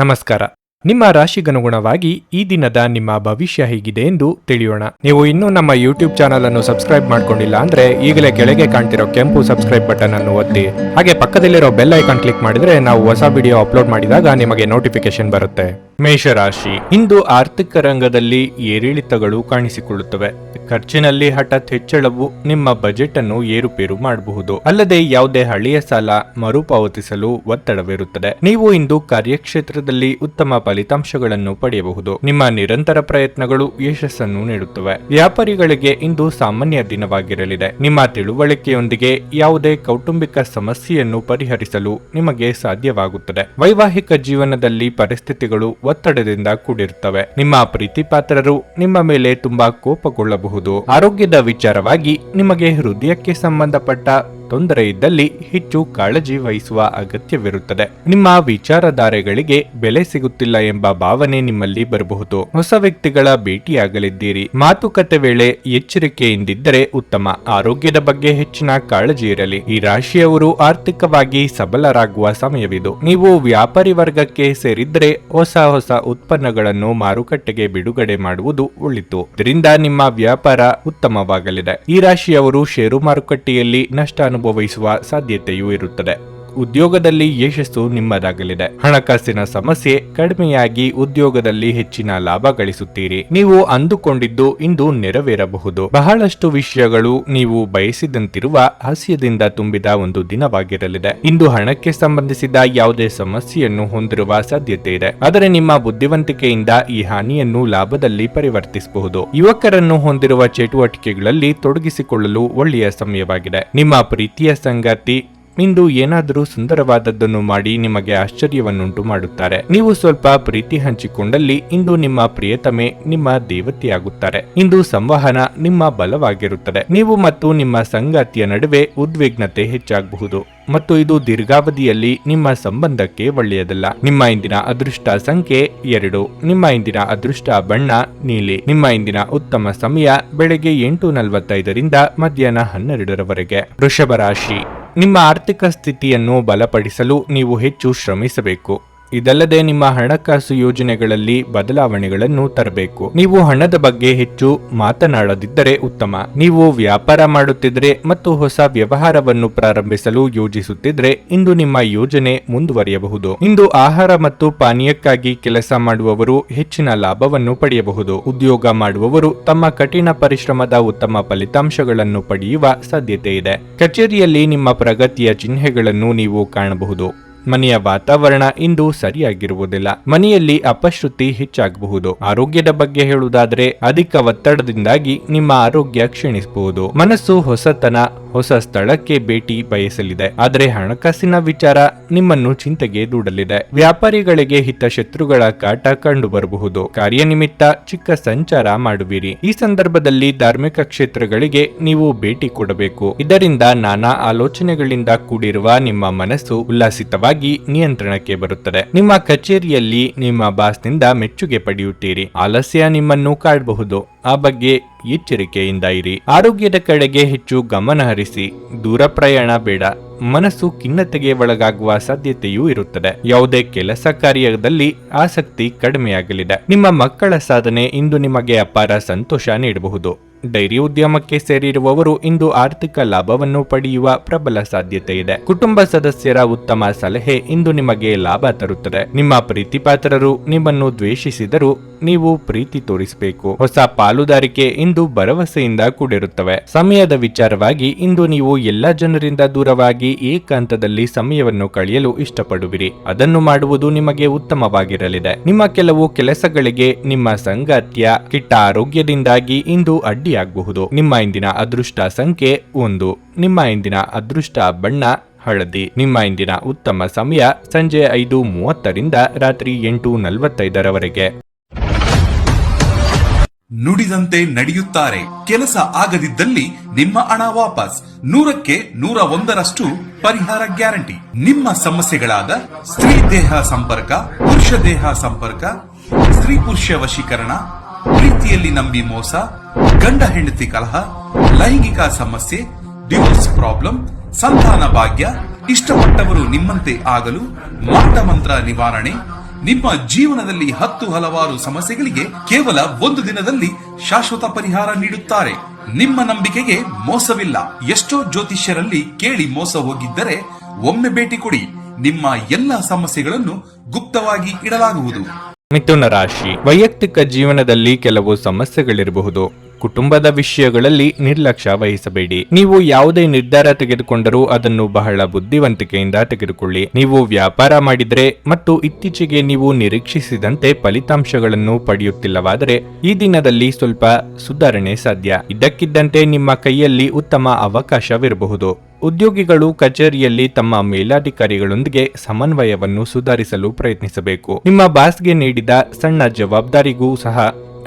ನಮಸ್ಕಾರ. ನಿಮ್ಮ ರಾಶಿಗನುಗುಣವಾಗಿ ಈ ದಿನದ ನಿಮ್ಮ ಭವಿಷ್ಯ ಹೇಗಿದೆ ಎಂದು ತಿಳಿಯೋಣ. ನೀವು ಇನ್ನೂ ನಮ್ಮ ಯೂಟ್ಯೂಬ್ ಚಾನಲ್ ಅನ್ನು ಸಬ್ಸ್ಕ್ರೈಬ್ ಮಾಡ್ಕೊಂಡಿಲ್ಲ ಅಂದ್ರೆ ಈಗಲೇ ಕೆಳಗೆ ಕಾಣ್ತಿರೋ ಕೆಂಪು ಸಬ್ಸ್ಕ್ರೈಬ್ ಬಟನ್ ಅನ್ನು ಒತ್ತಿ, ಹಾಗೆ ಪಕ್ಕದಲ್ಲಿರೋ ಬೆಲ್ ಐಕಾನ್ ಕ್ಲಿಕ್ ಮಾಡಿದ್ರೆ ನಾವು ಹೊಸ ವಿಡಿಯೋ ಅಪ್ಲೋಡ್ ಮಾಡಿದಾಗ ನಿಮಗೆ ನೋಟಿಫಿಕೇಶನ್ ಬರುತ್ತೆ. ಮೇಷರಾಶಿ, ಇಂದು ಆರ್ಥಿಕ ರಂಗದಲ್ಲಿ ಏರಿಳಿತಗಳು ಕಾಣಿಸಿಕೊಳ್ಳುತ್ತವೆ. ಖರ್ಚಿನಲ್ಲಿ ಹಠಾತ್ ಹೆಚ್ಚಳವು ನಿಮ್ಮ ಬಜೆಟ್ ಅನ್ನು ಏರುಪೇರು ಮಾಡಬಹುದು. ಅಲ್ಲದೆ ಯಾವುದೇ ಹಳೆಯ ಸಾಲ ಮರುಪಾವತಿಸಲು ಒತ್ತಡವಿರುತ್ತದೆ. ನೀವು ಇಂದು ಕಾರ್ಯಕ್ಷೇತ್ರದಲ್ಲಿ ಉತ್ತಮ ಫಲಿತಾಂಶಗಳನ್ನು ಪಡೆಯಬಹುದು. ನಿಮ್ಮ ನಿರಂತರ ಪ್ರಯತ್ನಗಳು ಯಶಸ್ಸನ್ನು ನೀಡುತ್ತವೆ. ವ್ಯಾಪಾರಿಗಳಿಗೆ ಇಂದು ಸಾಮಾನ್ಯ ದಿನವಾಗಿರಲಿದೆ. ನಿಮ್ಮ ತಿಳುವಳಿಕೆಯೊಂದಿಗೆ ಯಾವುದೇ ಕೌಟುಂಬಿಕ ಸಮಸ್ಯೆಯನ್ನು ಪರಿಹರಿಸಲು ನಿಮಗೆ ಸಾಧ್ಯವಾಗುತ್ತದೆ. ವೈವಾಹಿಕ ಜೀವನದಲ್ಲಿ ಪರಿಸ್ಥಿತಿಗಳು ಒತ್ತಡದಿಂದ ಕೂಡಿರುತ್ತವೆ. ನಿಮ್ಮ ಪ್ರೀತಿಪಾತ್ರರು ನಿಮ್ಮ ಮೇಲೆ ತುಂಬಾ ಕೋಪಗೊಳ್ಳಬಹುದು. ಆರೋಗ್ಯದ ವಿಚಾರವಾಗಿ ನಿಮಗೆ ಹೃದಯಕ್ಕೆ ಸಂಬಂಧಪಟ್ಟ ತೊಂದರೆ ಇದ್ದಲ್ಲಿ ಹೆಚ್ಚು ಕಾಳಜಿ ವಹಿಸುವ ಅಗತ್ಯವಿರುತ್ತದೆ. ನಿಮ್ಮ ವಿಚಾರಧಾರೆಗಳಿಗೆ ಬೆಲೆ ಸಿಗುತ್ತಿಲ್ಲ ಎಂಬ ಭಾವನೆ ನಿಮ್ಮಲ್ಲಿ ಬರಬಹುದು. ಹೊಸ ವ್ಯಕ್ತಿಗಳ ಭೇಟಿಯಾಗಲಿದ್ದೀರಿ. ಮಾತುಕತೆ ವೇಳೆ ಎಚ್ಚರಿಕೆಯಿಂದಿದ್ದರೆ ಉತ್ತಮ. ಆರೋಗ್ಯದ ಬಗ್ಗೆ ಹೆಚ್ಚಿನ ಕಾಳಜಿ ಇರಲಿ. ಈ ರಾಶಿಯವರು ಆರ್ಥಿಕವಾಗಿ ಸಬಲರಾಗುವ ಸಮಯವಿದು. ನೀವು ವ್ಯಾಪಾರಿ ವರ್ಗಕ್ಕೆ ಸೇರಿದ್ರೆ ಹೊಸ ಉತ್ಪನ್ನಗಳನ್ನು ಮಾರುಕಟ್ಟೆಗೆ ಬಿಡುಗಡೆ ಮಾಡುವುದು ಒಳಿತು. ಇದರಿಂದ ನಿಮ್ಮ ವ್ಯಾಪಾರ ಉತ್ತಮವಾಗಲಿದೆ. ಈ ರಾಶಿಯವರು ಷೇರು ಮಾರುಕಟ್ಟೆಯಲ್ಲಿ ನಷ್ಟ ಅನುಭವಿಸುವ ಸಾಧ್ಯತೆಯೂ ಇರುತ್ತದೆ. ಉದ್ಯೋಗದಲ್ಲಿ ಯಶಸ್ಸು ನಿಮ್ಮದಾಗಲಿದೆ. ಹಣಕಾಸಿನ ಸಮಸ್ಯೆ ಕಡಿಮೆಯಾಗಿ ಉದ್ಯೋಗದಲ್ಲಿ ಹೆಚ್ಚಿನ ಲಾಭ ಗಳಿಸುತ್ತೀರಿ. ನೀವು ಅಂದುಕೊಂಡಿದ್ದು ಇಂದು ನೆರವೇರಬಹುದು. ಬಹಳಷ್ಟು ವಿಷಯಗಳು ನೀವು ಬಯಸಿದಂತಿರುವ ಹಾಸ್ಯದಿಂದ ತುಂಬಿದ ಒಂದು ದಿನವಾಗಿರಲಿದೆ. ಇಂದು ಹಣಕ್ಕೆ ಸಂಬಂಧಿಸಿದ ಯಾವುದೇ ಸಮಸ್ಯೆಯನ್ನು ಹೊಂದಿರುವ ಸಾಧ್ಯತೆ ಇದೆ. ಆದರೆ ನಿಮ್ಮ ಬುದ್ಧಿವಂತಿಕೆಯಿಂದ ಈ ಹಾನಿಯನ್ನು ಲಾಭದಲ್ಲಿ ಪರಿವರ್ತಿಸಬಹುದು. ಯುವಕರನ್ನು ಹೊಂದಿರುವ ಚಟುವಟಿಕೆಗಳಲ್ಲಿ ತೊಡಗಿಸಿಕೊಳ್ಳಲು ಒಳ್ಳೆಯ ಸಮಯವಾಗಿದೆ. ನಿಮ್ಮ ಪ್ರೀತಿಯ ಸಂಗಾತಿ ಇಂದು ಏನಾದರೂ ಸುಂದರವಾದದ್ದನ್ನು ಮಾಡಿ ನಿಮಗೆ ಆಶ್ಚರ್ಯವನ್ನುಂಟು ಮಾಡುತ್ತಾರೆ. ನೀವು ಸ್ವಲ್ಪ ಪ್ರೀತಿ ಹಂಚಿಕೊಂಡಲ್ಲಿ ಇಂದು ನಿಮ್ಮ ಪ್ರಿಯತಮೆ ನಿಮ್ಮ ದೇವತೆಯಾಗುತ್ತಾರೆ. ಇಂದು ಸಂವಹನ ನಿಮ್ಮ ಬಲವಾಗಿರುತ್ತದೆ. ನೀವು ಮತ್ತು ನಿಮ್ಮ ಸಂಗಾತಿಯ ನಡುವೆ ಉದ್ವಿಗ್ನತೆ ಹೆಚ್ಚಾಗಬಹುದು ಮತ್ತು ಇದು ದೀರ್ಘಾವಧಿಯಲ್ಲಿ ನಿಮ್ಮ ಸಂಬಂಧಕ್ಕೆ ಒಳ್ಳೆಯದಲ್ಲ. ನಿಮ್ಮ ಇಂದಿನ ಅದೃಷ್ಟ ಸಂಖ್ಯೆ 2. ನಿಮ್ಮ ಇಂದಿನ ಅದೃಷ್ಟ ಬಣ್ಣ ನೀಲಿ. ನಿಮ್ಮ ಇಂದಿನ ಉತ್ತಮ ಸಮಯ ಬೆಳಗ್ಗೆ 8:45 ರಿಂದ ಮಧ್ಯಾಹ್ನ 12ರವರೆಗೆ. ವೃಷಭ ರಾಶಿ, ನಿಮ್ಮ ಆರ್ಥಿಕ ಸ್ಥಿತಿಯನ್ನು ಬಲಪಡಿಸಲು ನೀವು ಹೆಚ್ಚು ಶ್ರಮಿಸಬೇಕು. ಇದಲ್ಲದೆ ನಿಮ್ಮ ಹಣಕಾಸು ಯೋಜನೆಗಳಲ್ಲಿ ಬದಲಾವಣೆಗಳನ್ನು ತರಬೇಕು. ನೀವು ಹಣದ ಬಗ್ಗೆ ಹೆಚ್ಚು ಮಾತನಾಡದಿದ್ದರೆ ಉತ್ತಮ. ನೀವು ವ್ಯಾಪಾರ ಮಾಡುತ್ತಿದ್ರೆ ಮತ್ತು ಹೊಸ ವ್ಯವಹಾರವನ್ನು ಪ್ರಾರಂಭಿಸಲು ಯೋಜಿಸುತ್ತಿದ್ರೆ ಇಂದು ನಿಮ್ಮ ಯೋಜನೆ ಮುಂದುವರಿಯಬಹುದು. ಇಂದು ಆಹಾರ ಮತ್ತು ಪಾನೀಯಕ್ಕಾಗಿ ಕೆಲಸ ಮಾಡುವವರು ಹೆಚ್ಚಿನ ಲಾಭವನ್ನು ಪಡೆಯಬಹುದು. ಉದ್ಯೋಗ ಮಾಡುವವರು ತಮ್ಮ ಕಠಿಣ ಪರಿಶ್ರಮದ ಉತ್ತಮ ಫಲಿತಾಂಶಗಳನ್ನು ಪಡೆಯುವ ಸಾಧ್ಯತೆ ಇದೆ. ಕಚೇರಿಯಲ್ಲಿ ನಿಮ್ಮ ಪ್ರಗತಿಯ ಚಿಹ್ನೆಗಳನ್ನು ನೀವು ಕಾಣಬಹುದು. ಮನೆಯ ವಾತಾವರಣ ಇಂದು ಸರಿಯಾಗಿರುವುದಿಲ್ಲ. ಮನೆಯಲ್ಲಿ ಅಪಶ್ರುತಿ ಹೆಚ್ಚಾಗಬಹುದು. ಆರೋಗ್ಯದ ಬಗ್ಗೆ ಹೇಳುವುದಾದರೆ ಅಧಿಕ ಒತ್ತಡದಿಂದಾಗಿ ನಿಮ್ಮ ಆರೋಗ್ಯ ಕ್ಷೀಣಿಸಬಹುದು. ಮನಸ್ಸು ಹೊಸ ಸ್ಥಳಕ್ಕೆ ಭೇಟಿ ಬಯಸಲಿದೆ. ಆದರೆ ಹಣಕಾಸಿನ ವಿಚಾರ ನಿಮ್ಮನ್ನು ಚಿಂತೆಗೆ ದೂಡಲಿದೆ. ವ್ಯಾಪಾರಿಗಳಿಗೆ ಹಿತಶತ್ರುಗಳ ಕಾಟ ಕಂಡು ಬರಬಹುದು. ಕಾರ್ಯನಿಮಿತ್ತ ಚಿಕ್ಕ ಸಂಚಾರ ಮಾಡುವಿರಿ. ಈ ಸಂದರ್ಭದಲ್ಲಿ ಧಾರ್ಮಿಕ ಕ್ಷೇತ್ರಗಳಿಗೆ ನೀವು ಭೇಟಿ ಕೊಡಬೇಕು. ಇದರಿಂದ ನಾನಾ ಆಲೋಚನೆಗಳಿಂದ ಕೂಡಿರುವ ನಿಮ್ಮ ಮನಸ್ಸು ಉಲ್ಲಾಸಿತವಾಗಿ ನಿಯಂತ್ರಣಕ್ಕೆ ಬರುತ್ತದೆ. ನಿಮ್ಮ ಕಚೇರಿಯಲ್ಲಿ ನಿಮ್ಮ ಬಾಸ್ನಿಂದ ಮೆಚ್ಚುಗೆ ಪಡೆಯುತ್ತೀರಿ. ಆಲಸ್ಯ ನಿಮ್ಮನ್ನು ಕಾಡಬಹುದು. ಆ ಬಗ್ಗೆ ಎಚ್ಚರಿಕೆಯಿಂದ ಇರಿ. ಆರೋಗ್ಯದ ಕಡೆಗೆ ಹೆಚ್ಚು ಗಮನ ಹರಿಸಿ. ದೂರ ಪ್ರಯಾಣ ಬೇಡ. ಮನಸ್ಸು ಖಿನ್ನತೆಗೆ ಒಳಗಾಗುವ ಸಾಧ್ಯತೆಯೂ ಇರುತ್ತದೆ. ಯಾವುದೇ ಕೆಲಸ ಕಾರ್ಯದಲ್ಲಿ ಆಸಕ್ತಿ ಕಡಿಮೆಯಾಗಲಿದೆ. ನಿಮ್ಮ ಮಕ್ಕಳ ಸಾಧನೆ ಇಂದು ನಿಮಗೆ ಅಪಾರ ಸಂತೋಷ ನೀಡಬಹುದು. ಡೈರಿ ಉದ್ಯಮಕ್ಕೆ ಸೇರಿರುವವರು ಇಂದು ಆರ್ಥಿಕ ಲಾಭವನ್ನು ಪಡೆಯುವ ಪ್ರಬಲ ಸಾಧ್ಯತೆ ಇದೆ. ಕುಟುಂಬ ಸದಸ್ಯರ ಉತ್ತಮ ಸಲಹೆ ಇಂದು ನಿಮಗೆ ಲಾಭ ತರುತ್ತದೆ. ನಿಮ್ಮ ಪ್ರೀತಿಪಾತ್ರರು ನಿಮ್ಮನ್ನು ದ್ವೇಷಿಸಿದರೂ ನೀವು ಪ್ರೀತಿ ತೋರಿಸಬೇಕು. ಹೊಸ ಪಾಲುದಾರಿಕೆ ಇಂದು ಭರವಸೆಯಿಂದ ಕೂಡಿರುತ್ತವೆ. ಸಮಯದ ವಿಚಾರವಾಗಿ ಇಂದು ನೀವು ಎಲ್ಲಾ ಜನರಿಂದ ದೂರವಾಗಿ ಏಕಾಂತದಲ್ಲಿ ಸಮಯವನ್ನು ಕಳೆಯಲು ಇಷ್ಟಪಡುವಿರಿ. ಅದನ್ನು ಮಾಡುವುದು ನಿಮಗೆ ಉತ್ತಮವಾಗಿರಲಿದೆ. ನಿಮ್ಮ ಕೆಲವು ಕೆಲಸಗಳಿಗೆ ನಿಮ್ಮ ಸಂಗಾತಿಯ ಕೆಟ್ಟ ಆರೋಗ್ಯದಿಂದಾಗಿ ಇಂದು ಅಡ್ಡಿಯಾಗಬಹುದು. ನಿಮ್ಮ ಇಂದಿನ ಅದೃಷ್ಟ ಸಂಖ್ಯೆ 1. ನಿಮ್ಮ ಇಂದಿನ ಅದೃಷ್ಟ ಬಣ್ಣ ಹಳದಿ. ನಿಮ್ಮ ಇಂದಿನ ಉತ್ತಮ ಸಮಯ ಸಂಜೆ 5:30 ರಿಂದ ರಾತ್ರಿ 8:45ರವರೆಗೆ. ನುಡಿದಂತೆ ನಡೆಯುತ್ತಾರೆ. ಕೆಲಸ ಆಗದಿದ್ದಲ್ಲಿ ನಿಮ್ಮ ಹಣ ವಾಪಸ್. 100ಕ್ಕೆ 101ರಷ್ಟು ಪರಿಹಾರ ಗ್ಯಾರಂಟಿ. ನಿಮ್ಮ ಸಮಸ್ಯೆಗಳಾದ ಸ್ತ್ರೀ ದೇಹ ಸಂಪರ್ಕ, ಪುರುಷ ದೇಹ ಸಂಪರ್ಕ, ಸ್ತ್ರೀ ಪುರುಷ ವಶೀಕರಣ, ಪ್ರೀತಿಯಲ್ಲಿ ನಂಬಿ ಮೋಸ, ಗಂಡ ಹೆಂಡತಿ ಕಲಹ, ಲೈಂಗಿಕ ಸಮಸ್ಯೆ, ಡಿವೋರ್ಸ್ ಪ್ರಾಬ್ಲಮ್, ಸಂತಾನ ಭಾಗ್ಯ, ಇಷ್ಟಪಟ್ಟವರು ನಿಮ್ಮಂತೆ ಆಗಲು ಮಾಟ ಮಂತ್ರ ನಿವಾರಣೆ, ನಿಮ್ಮ ಜೀವನದಲ್ಲಿ 10 ಹಲವಾರು ಸಮಸ್ಯೆಗಳಿಗೆ ಕೇವಲ ಒಂದು ದಿನದಲ್ಲಿ ಶಾಶ್ವತ ಪರಿಹಾರ ನೀಡುತ್ತಾರೆ. ನಿಮ್ಮ ನಂಬಿಕೆಗೆ ಮೋಸವಿಲ್ಲ. ಎಷ್ಟೋ ಜ್ಯೋತಿಷ್ಯರಲ್ಲಿ ಕೇಳಿ ಮೋಸ ಹೋಗಿದ್ದರೆ ಒಮ್ಮೆ ಭೇಟಿ ಕೊಡಿ. ನಿಮ್ಮ ಎಲ್ಲ ಸಮಸ್ಯೆಗಳನ್ನು ಗುಪ್ತವಾಗಿ ಇಡಲಾಗುವುದು. ಮಿಥುನ ರಾಶಿ, ವೈಯಕ್ತಿಕ ಜೀವನದಲ್ಲಿ ಕೆಲವು ಸಮಸ್ಯೆಗಳಿರಬಹುದು. ಕುಟುಂಬದ ವಿಷಯಗಳಲ್ಲಿ ನಿರ್ಲಕ್ಷ್ಯ ವಹಿಸಬೇಡಿ. ನೀವು ಯಾವುದೇ ನಿರ್ಧಾರ ತೆಗೆದುಕೊಂಡರೂ ಅದನ್ನು ಬಹಳ ಬುದ್ಧಿವಂತಿಕೆಯಿಂದ ತೆಗೆದುಕೊಳ್ಳಿ. ನೀವು ವ್ಯಾಪಾರ ಮಾಡಿದರೆ ಮತ್ತು ಇತ್ತೀಚೆಗೆ ನೀವು ನಿರೀಕ್ಷಿಸಿದಂತೆ ಫಲಿತಾಂಶಗಳನ್ನು ಪಡೆಯುತ್ತಿಲ್ಲವಾದರೆ ಈ ದಿನದಲ್ಲಿ ಸ್ವಲ್ಪ ಸುಧಾರಣೆ ಸಾಧ್ಯ. ಇದ್ದಕ್ಕಿದ್ದಂತೆ ನಿಮ್ಮ ಕೈಯಲ್ಲಿ ಉತ್ತಮ ಅವಕಾಶವಿರಬಹುದು. ಉದ್ಯೋಗಿಗಳು ಕಚೇರಿಯಲ್ಲಿ ತಮ್ಮ ಮೇಲಾಧಿಕಾರಿಗಳೊಂದಿಗೆ ಸಮನ್ವಯವನ್ನು ಸುಧಾರಿಸಲು ಪ್ರಯತ್ನಿಸಬೇಕು. ನಿಮ್ಮ ಬಾಸ್ಗೆ ನೀಡಿದ ಸಣ್ಣ ಜವಾಬ್ದಾರಿಗೂ ಸಹ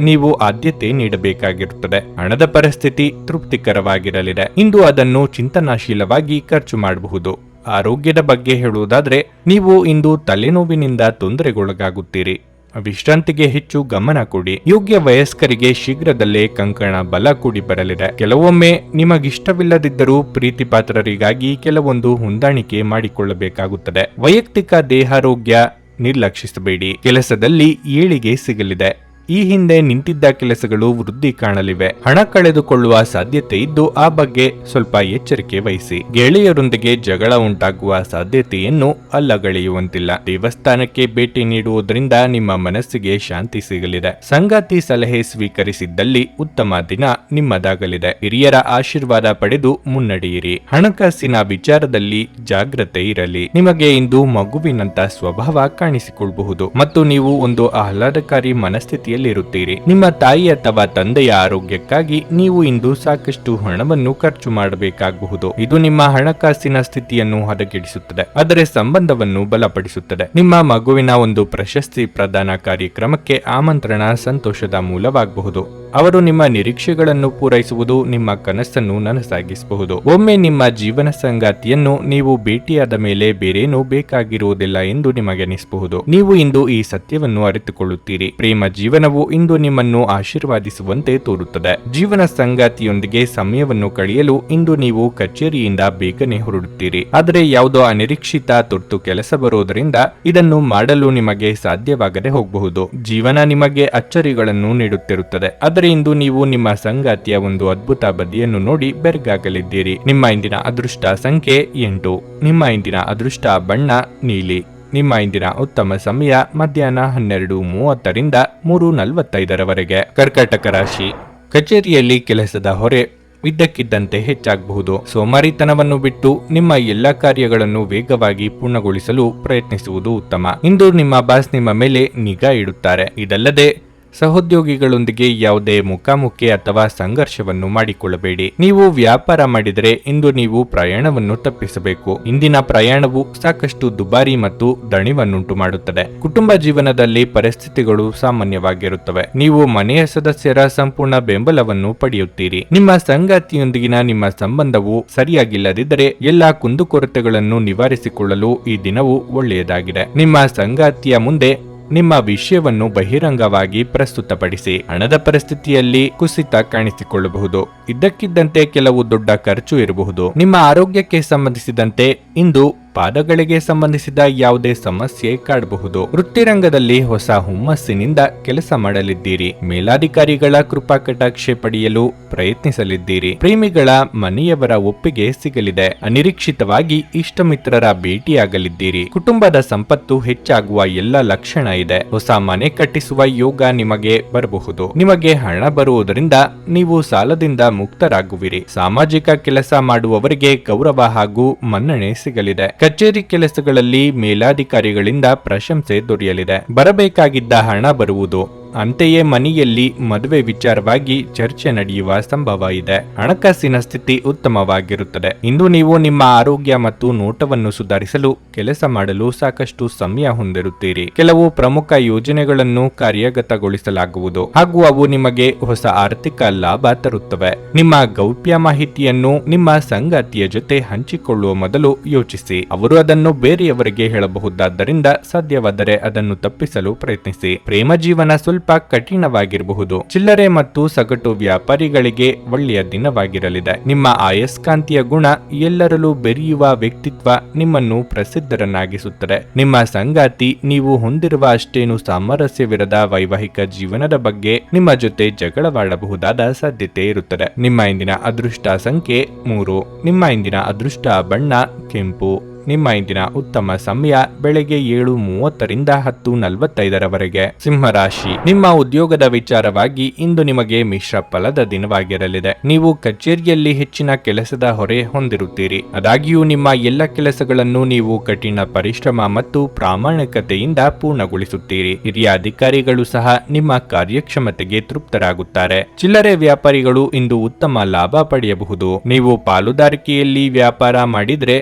ನೀವು ಆದ್ಯತೆ ನೀಡಬೇಕಾಗಿರುತ್ತದೆ. ಹಣದ ಪರಿಸ್ಥಿತಿ ತೃಪ್ತಿಕರವಾಗಿರಲಿದೆ. ಇಂದು ಅದನ್ನು ಚಿಂತನಾಶೀಲವಾಗಿ ಖರ್ಚು ಮಾಡಬಹುದು. ಆರೋಗ್ಯದ ಬಗ್ಗೆ ಹೇಳುವುದಾದ್ರೆ, ನೀವು ಇಂದು ತಲೆನೋವಿನಿಂದ ತೊಂದರೆಗೊಳಗಾಗುತ್ತೀರಿ. ವಿಶ್ರಾಂತಿಗೆ ಹೆಚ್ಚು ಗಮನ ಕೊಡಿ. ಯೋಗ್ಯ ವಯಸ್ಕರಿಗೆ ಶೀಘ್ರದಲ್ಲೇ ಕಂಕಣ ಬಲ ಕೂಡಿ ಬರಲಿದೆ. ಕೆಲವೊಮ್ಮೆ ನಿಮಗಿಷ್ಟವಿಲ್ಲದಿದ್ದರೂ ಪ್ರೀತಿ ಪಾತ್ರರಿಗಾಗಿ ಕೆಲವೊಂದು ಹೊಂದಾಣಿಕೆ ಮಾಡಿಕೊಳ್ಳಬೇಕಾಗುತ್ತದೆ. ವೈಯಕ್ತಿಕ ದೇಹಾರೋಗ್ಯ ನಿರ್ಲಕ್ಷಿಸಬೇಡಿ. ಕೆಲಸದಲ್ಲಿ ಏಳಿಗೆ ಸಿಗಲಿದೆ. ಈ ಹಿಂದೆ ನಿಂತಿದ್ದ ಕೆಲಸಗಳು ವೃದ್ಧಿ ಕಾಣಲಿವೆ. ಹಣ ಕಳೆದುಕೊಳ್ಳುವ ಸಾಧ್ಯತೆ ಇದ್ದು ಆ ಬಗ್ಗೆ ಸ್ವಲ್ಪ ಎಚ್ಚರಿಕೆ ವಹಿಸಿ. ಗೆಳೆಯರೊಂದಿಗೆ ಜಗಳ ಉಂಟಾಗುವ ಸಾಧ್ಯತೆಯನ್ನು ಅಲ್ಲಗಳೆಯುವಂತಿಲ್ಲ. ದೇವಸ್ಥಾನಕ್ಕೆ ಭೇಟಿ ನೀಡುವುದರಿಂದ ನಿಮ್ಮ ಮನಸ್ಸಿಗೆ ಶಾಂತಿ ಸಿಗಲಿದೆ. ಸಂಗಾತಿ ಸಲಹೆ ಸ್ವೀಕರಿಸಿದ್ದಲ್ಲಿ ಉತ್ತಮ ದಿನ ನಿಮ್ಮದಾಗಲಿದೆ. ಹಿರಿಯರ ಆಶೀರ್ವಾದ ಪಡೆದು ಮುನ್ನಡೆಯಿರಿ. ಹಣಕಾಸಿನ ವಿಚಾರದಲ್ಲಿ ಜಾಗ್ರತೆ ಇರಲಿ. ನಿಮಗೆ ಇಂದು ಮಗುವಿನಂತ ಸ್ವಭಾವ ಕಾಣಿಸಿಕೊಳ್ಳಬಹುದು ಮತ್ತು ನೀವು ಒಂದು ಆಹ್ಲಾದಕಾರಿ ಮನಸ್ಥಿತಿಯಲ್ಲಿ ಇರುತ್ತೀರಿ. ನಿಮ್ಮ ತಾಯಿ ಅಥವಾ ತಂದೆಯ ಆರೋಗ್ಯಕ್ಕಾಗಿ ನೀವು ಇಂದು ಸಾಕಷ್ಟು ಹಣವನ್ನು ಖರ್ಚು ಮಾಡಬೇಕಾಗಬಹುದು. ಇದು ನಿಮ್ಮ ಹಣಕಾಸಿನ ಸ್ಥಿತಿಯನ್ನು ಹದಗೆಡಿಸುತ್ತದೆ, ಆದರೆ ಸಂಬಂಧವನ್ನು ಬಲಪಡಿಸುತ್ತದೆ. ನಿಮ್ಮ ಮಗುವಿನ ಒಂದು ಪ್ರಶಸ್ತಿ ಪ್ರದಾನ ಕಾರ್ಯಕ್ರಮಕ್ಕೆ ಆಮಂತ್ರಣ ಸಂತೋಷದ ಮೂಲವಾಗಬಹುದು. ಅವರು ನಿಮ್ಮ ನಿರೀಕ್ಷೆಗಳನ್ನು ಪೂರೈಸುವುದು ನಿಮ್ಮ ಕನಸನ್ನು ನನಸಾಗಿಸಬಹುದು. ಒಮ್ಮೆ ನಿಮ್ಮ ಜೀವನ ಸಂಗಾತಿಯನ್ನು ನೀವು ಭೇಟಿಯಾದ ಮೇಲೆ ಬೇರೇನೂ ಬೇಕಾಗಿರುವುದಿಲ್ಲ ಎಂದು ನಿಮಗೆನಿಸಬಹುದು. ನೀವು ಇಂದು ಈ ಸತ್ಯವನ್ನು ಅರಿತುಕೊಳ್ಳುತ್ತೀರಿ. ಪ್ರೇಮ ಜೀವನವು ಇಂದು ನಿಮ್ಮನ್ನು ಆಶೀರ್ವಾದಿಸುವಂತೆ ತೋರುತ್ತದೆ. ಜೀವನ ಸಂಗಾತಿಯೊಂದಿಗೆ ಸಮಯವನ್ನು ಕಳೆಯಲು ಇಂದು ನೀವು ಕಚೇರಿಯಿಂದ ಬೇಗನೆ ಹೊರಡುತ್ತೀರಿ. ಆದರೆ ಯಾವುದೋ ಅನಿರೀಕ್ಷಿತ ತುರ್ತು ಕೆಲಸ ಬರುವುದರಿಂದ ಇದನ್ನು ಮಾಡಲು ನಿಮಗೆ ಸಾಧ್ಯವಾಗದೆ ಹೋಗಬಹುದು. ಜೀವನ ನಿಮಗೆ ಅಚ್ಚರಿಗಳನ್ನು ನೀಡುತ್ತಿರುತ್ತದೆ. ಆದರೆ ಇಂದು ನೀವು ನಿಮ್ಮ ಸಂಗಾತಿಯ ಒಂದು ಅದ್ಭುತ ಬದಿಯನ್ನು ನೋಡಿ ಬೆರಗಾಗಲಿದ್ದೀರಿ. ನಿಮ್ಮ ಇಂದಿನ ಅದೃಷ್ಟ ಸಂಖ್ಯೆ 8. ನಿಮ್ಮ ಇಂದಿನ ಅದೃಷ್ಟ ಬಣ್ಣ ನೀಲಿ. ನಿಮ್ಮ ಇಂದಿನ ಉತ್ತಮ ಸಮಯ ಮಧ್ಯಾಹ್ನ 12:30ರಿಂದ 3:45ರವರೆಗೆ. ಕರ್ಕಾಟಕ ರಾಶಿ, ಕಚೇರಿಯಲ್ಲಿ ಕೆಲಸದ ಹೊರೆ ಇದ್ದಕ್ಕಿದ್ದಂತೆ ಹೆಚ್ಚಾಗಬಹುದು. ಸೋಮಾರಿತನವನ್ನು ಬಿಟ್ಟು ನಿಮ್ಮ ಎಲ್ಲ ಕಾರ್ಯಗಳನ್ನು ವೇಗವಾಗಿ ಪೂರ್ಣಗೊಳಿಸಲು ಪ್ರಯತ್ನಿಸುವುದು ಉತ್ತಮ. ಇಂದು ನಿಮ್ಮ ಬಾಸ್ ನಿಮ್ಮ ಮೇಲೆ ನಿಗಾ ಇಡುತ್ತಾರೆ. ಇದಲ್ಲದೆ ಸಹೋದ್ಯೋಗಿಗಳೊಂದಿಗೆ ಯಾವುದೇ ಮುಖಾಮುಖಿ ಅಥವಾ ಸಂಘರ್ಷವನ್ನು ಮಾಡಿಕೊಳ್ಳಬೇಡಿ. ನೀವು ವ್ಯಾಪಾರ ಮಾಡಿದರೆ ಇಂದು ನೀವು ಪ್ರಯಾಣವನ್ನು ತಪ್ಪಿಸಬೇಕು. ಇಂದಿನ ಪ್ರಯಾಣವು ಸಾಕಷ್ಟು ದುಬಾರಿ ಮತ್ತು ದಣಿವನ್ನುಂಟು ಮಾಡುತ್ತದೆ. ಕುಟುಂಬ ಜೀವನದಲ್ಲಿ ಪರಿಸ್ಥಿತಿಗಳು ಸಾಮಾನ್ಯವಾಗಿರುತ್ತವೆ. ನೀವು ಮನೆಯ ಸದಸ್ಯರ ಸಂಪೂರ್ಣ ಬೆಂಬಲವನ್ನು ಪಡೆಯುತ್ತೀರಿ. ನಿಮ್ಮ ಸಂಗಾತಿಯೊಂದಿಗಿನ ನಿಮ್ಮ ಸಂಬಂಧವು ಸರಿಯಾಗಿಲ್ಲದಿದ್ದರೆ ಎಲ್ಲಾ ಕುಂದುಕೊರತೆಗಳನ್ನು ನಿವಾರಿಸಿಕೊಳ್ಳಲು ಈ ದಿನವು ಒಳ್ಳೆಯದಾಗಿದೆ. ನಿಮ್ಮ ಸಂಗಾತಿಯ ಮುಂದೆ ನಿಮ್ಮ ವಿಷಯವನ್ನು ಬಹಿರಂಗವಾಗಿ ಪ್ರಸ್ತುತಪಡಿಸಿ. ಹಣದ ಪರಿಸ್ಥಿತಿಯಲ್ಲಿ ಕುಸಿತ ಕಾಣಿಸಿಕೊಳ್ಳಬಹುದು. ಇದ್ದಕ್ಕಿದ್ದಂತೆ ಕೆಲವು ದೊಡ್ಡ ಖರ್ಚು ಇರಬಹುದು. ನಿಮ್ಮ ಆರೋಗ್ಯಕ್ಕೆ ಸಂಬಂಧಿಸಿದಂತೆ ಇಂದು ಪಾದಗಳಿಗೆ ಸಂಬಂಧಿಸಿದ ಯಾವುದೇ ಸಮಸ್ಯೆ ಕಾಡಬಹುದು. ವೃತ್ತಿರಂಗದಲ್ಲಿ ಹೊಸ ಹುಮ್ಮಸ್ಸಿನಿಂದ ಕೆಲಸ ಮಾಡಲಿದ್ದೀರಿ. ಮೇಲಾಧಿಕಾರಿಗಳ ಕೃಪಾ ಕಟಾಕ್ಷೆ ಪಡೆಯಲು ಪ್ರಯತ್ನಿಸಲಿದ್ದೀರಿ. ಪ್ರೇಮಿಗಳ ಮನೆಯವರ ಒಪ್ಪಿಗೆ ಸಿಗಲಿದೆ. ಅನಿರೀಕ್ಷಿತವಾಗಿ ಇಷ್ಟಮಿತ್ರರ ಭೇಟಿಯಾಗಲಿದ್ದೀರಿ. ಕುಟುಂಬದ ಸಂಪತ್ತು ಹೆಚ್ಚಾಗುವ ಎಲ್ಲ ಲಕ್ಷಣ ಇದೆ. ಹೊಸ ಮನೆ ಕಟ್ಟಿಸುವ ಯೋಗ ನಿಮಗೆ ಬರಬಹುದು. ನಿಮಗೆ ಹಣ ಬರುವುದರಿಂದ ನೀವು ಸಾಲದಿಂದ ಮುಕ್ತರಾಗುವಿರಿ. ಸಾಮಾಜಿಕ ಕೆಲಸ ಮಾಡುವವರಿಗೆ ಗೌರವ ಹಾಗೂ ಮನ್ನಣೆ ಸಿಗಲಿದೆ. ಕಚೇರಿ ಕೆಲಸಗಳಲ್ಲಿ ಮೇಲಾಧಿಕಾರಿಗಳಿಂದ ಪ್ರಶಂಸೆ ದೊರೆಯಲಿದೆ. ಬರಬೇಕಾಗಿದ್ದ ಹಣ ಬರುವುದು. ಅಂತೆಯೇ ಮನೆಯಲ್ಲಿ ಮದುವೆ ವಿಚಾರವಾಗಿ ಚರ್ಚೆ ನಡೆಯುವ ಸಂಭವ ಇದೆ. ಹಣಕಾಸಿನ ಸ್ಥಿತಿ ಉತ್ತಮವಾಗಿರುತ್ತದೆ. ಇಂದು ನೀವು ನಿಮ್ಮ ಆರೋಗ್ಯ ಮತ್ತು ನೋಟವನ್ನು ಸುಧಾರಿಸಲು ಕೆಲಸ ಮಾಡಲು ಸಾಕಷ್ಟು ಸಮಯ ಹೊಂದಿರುತ್ತೀರಿ. ಕೆಲವು ಪ್ರಮುಖ ಯೋಜನೆಗಳನ್ನು ಕಾರ್ಯಗತಗೊಳಿಸಲಾಗುವುದು ಹಾಗೂ ಅವು ನಿಮಗೆ ಹೊಸ ಆರ್ಥಿಕ ಲಾಭ ತರುತ್ತವೆ. ನಿಮ್ಮ ಗೌಪ್ಯ ಮಾಹಿತಿಯನ್ನು ನಿಮ್ಮ ಸಂಗಾತಿಯ ಜೊತೆ ಹಂಚಿಕೊಳ್ಳುವ ಮೊದಲು ಯೋಚಿಸಿ. ಅವರು ಅದನ್ನು ಬೇರೆಯವರಿಗೆ ಹೇಳಬಹುದಾದ್ದರಿಂದ ಸಾಧ್ಯವಾದರೆ ಅದನ್ನು ತಪ್ಪಿಸಲು ಪ್ರಯತ್ನಿಸಿ. ಪ್ರೇಮ ಜೀವನ ಸ್ವಲ್ಪ ಸ್ವಲ್ಪ ಕಠಿಣವಾಗಿರಬಹುದು. ಚಿಲ್ಲರೆ ಮತ್ತು ಸಗಟು ವ್ಯಾಪಾರಿಗಳಿಗೆ ಒಳ್ಳೆಯ ದಿನವಾಗಿರಲಿದೆ. ನಿಮ್ಮ ಅಯಸ್ಕಾಂತೀಯ ಗುಣ, ಎಲ್ಲರಲ್ಲೂ ಬೆರೆಯುವ ವ್ಯಕ್ತಿತ್ವ ನಿಮ್ಮನ್ನು ಪ್ರಸಿದ್ಧರನ್ನಾಗಿಸುತ್ತದೆ. ನಿಮ್ಮ ಸಂಗಾತಿ ನೀವು ಹೊಂದಿರುವ ಅಷ್ಟೇನು ಸಾಮರಸ್ಯವಿರದ ವೈವಾಹಿಕ ಜೀವನದ ಬಗ್ಗೆ ನಿಮ್ಮ ಜೊತೆ ಜಗಳವಾಡಬಹುದಾದ ಸಾಧ್ಯತೆ ಇರುತ್ತದೆ. ನಿಮ್ಮ ಇಂದಿನ ಅದೃಷ್ಟ ಸಂಖ್ಯೆ 3. ನಿಮ್ಮ ಇಂದಿನ ಅದೃಷ್ಟ ಬಣ್ಣ ಕೆಂಪು. ನಿಮ್ಮ ಇಂದಿನ ಉತ್ತಮ ಸಮಯ ಬೆಳಗ್ಗೆ 7:30ರಿಂದ 10:45ರವರೆಗೆ. ಸಿಂಹರಾಶಿ, ನಿಮ್ಮ ಉದ್ಯೋಗದ ವಿಚಾರವಾಗಿ ಇಂದು ನಿಮಗೆ ಮಿಶ್ರ ಫಲದ ದಿನವಾಗಿರಲಿದೆ. ನೀವು ಕಚೇರಿಯಲ್ಲಿ ಹೆಚ್ಚಿನ ಕೆಲಸದ ಹೊರೆ ಹೊಂದಿರುತ್ತೀರಿ. ಆದಾಗ್ಯೂ ನಿಮ್ಮ ಎಲ್ಲ ಕೆಲಸಗಳನ್ನು ನೀವು ಕಠಿಣ ಪರಿಶ್ರಮ ಮತ್ತು ಪ್ರಾಮಾಣಿಕತೆಯಿಂದ ಪೂರ್ಣಗೊಳಿಸುತ್ತೀರಿ. ಹಿರಿಯ ಅಧಿಕಾರಿಗಳು ಸಹ ನಿಮ್ಮ ಕಾರ್ಯಕ್ಷಮತೆಗೆ ತೃಪ್ತರಾಗುತ್ತಾರೆ. ಚಿಲ್ಲರೆ ವ್ಯಾಪಾರಿಗಳು ಇಂದು ಉತ್ತಮ ಲಾಭ ಪಡೆಯಬಹುದು. ನೀವು ಪಾಲುದಾರಿಕೆಯಲ್ಲಿ ವ್ಯಾಪಾರ ಮಾಡಿದ್ರೆ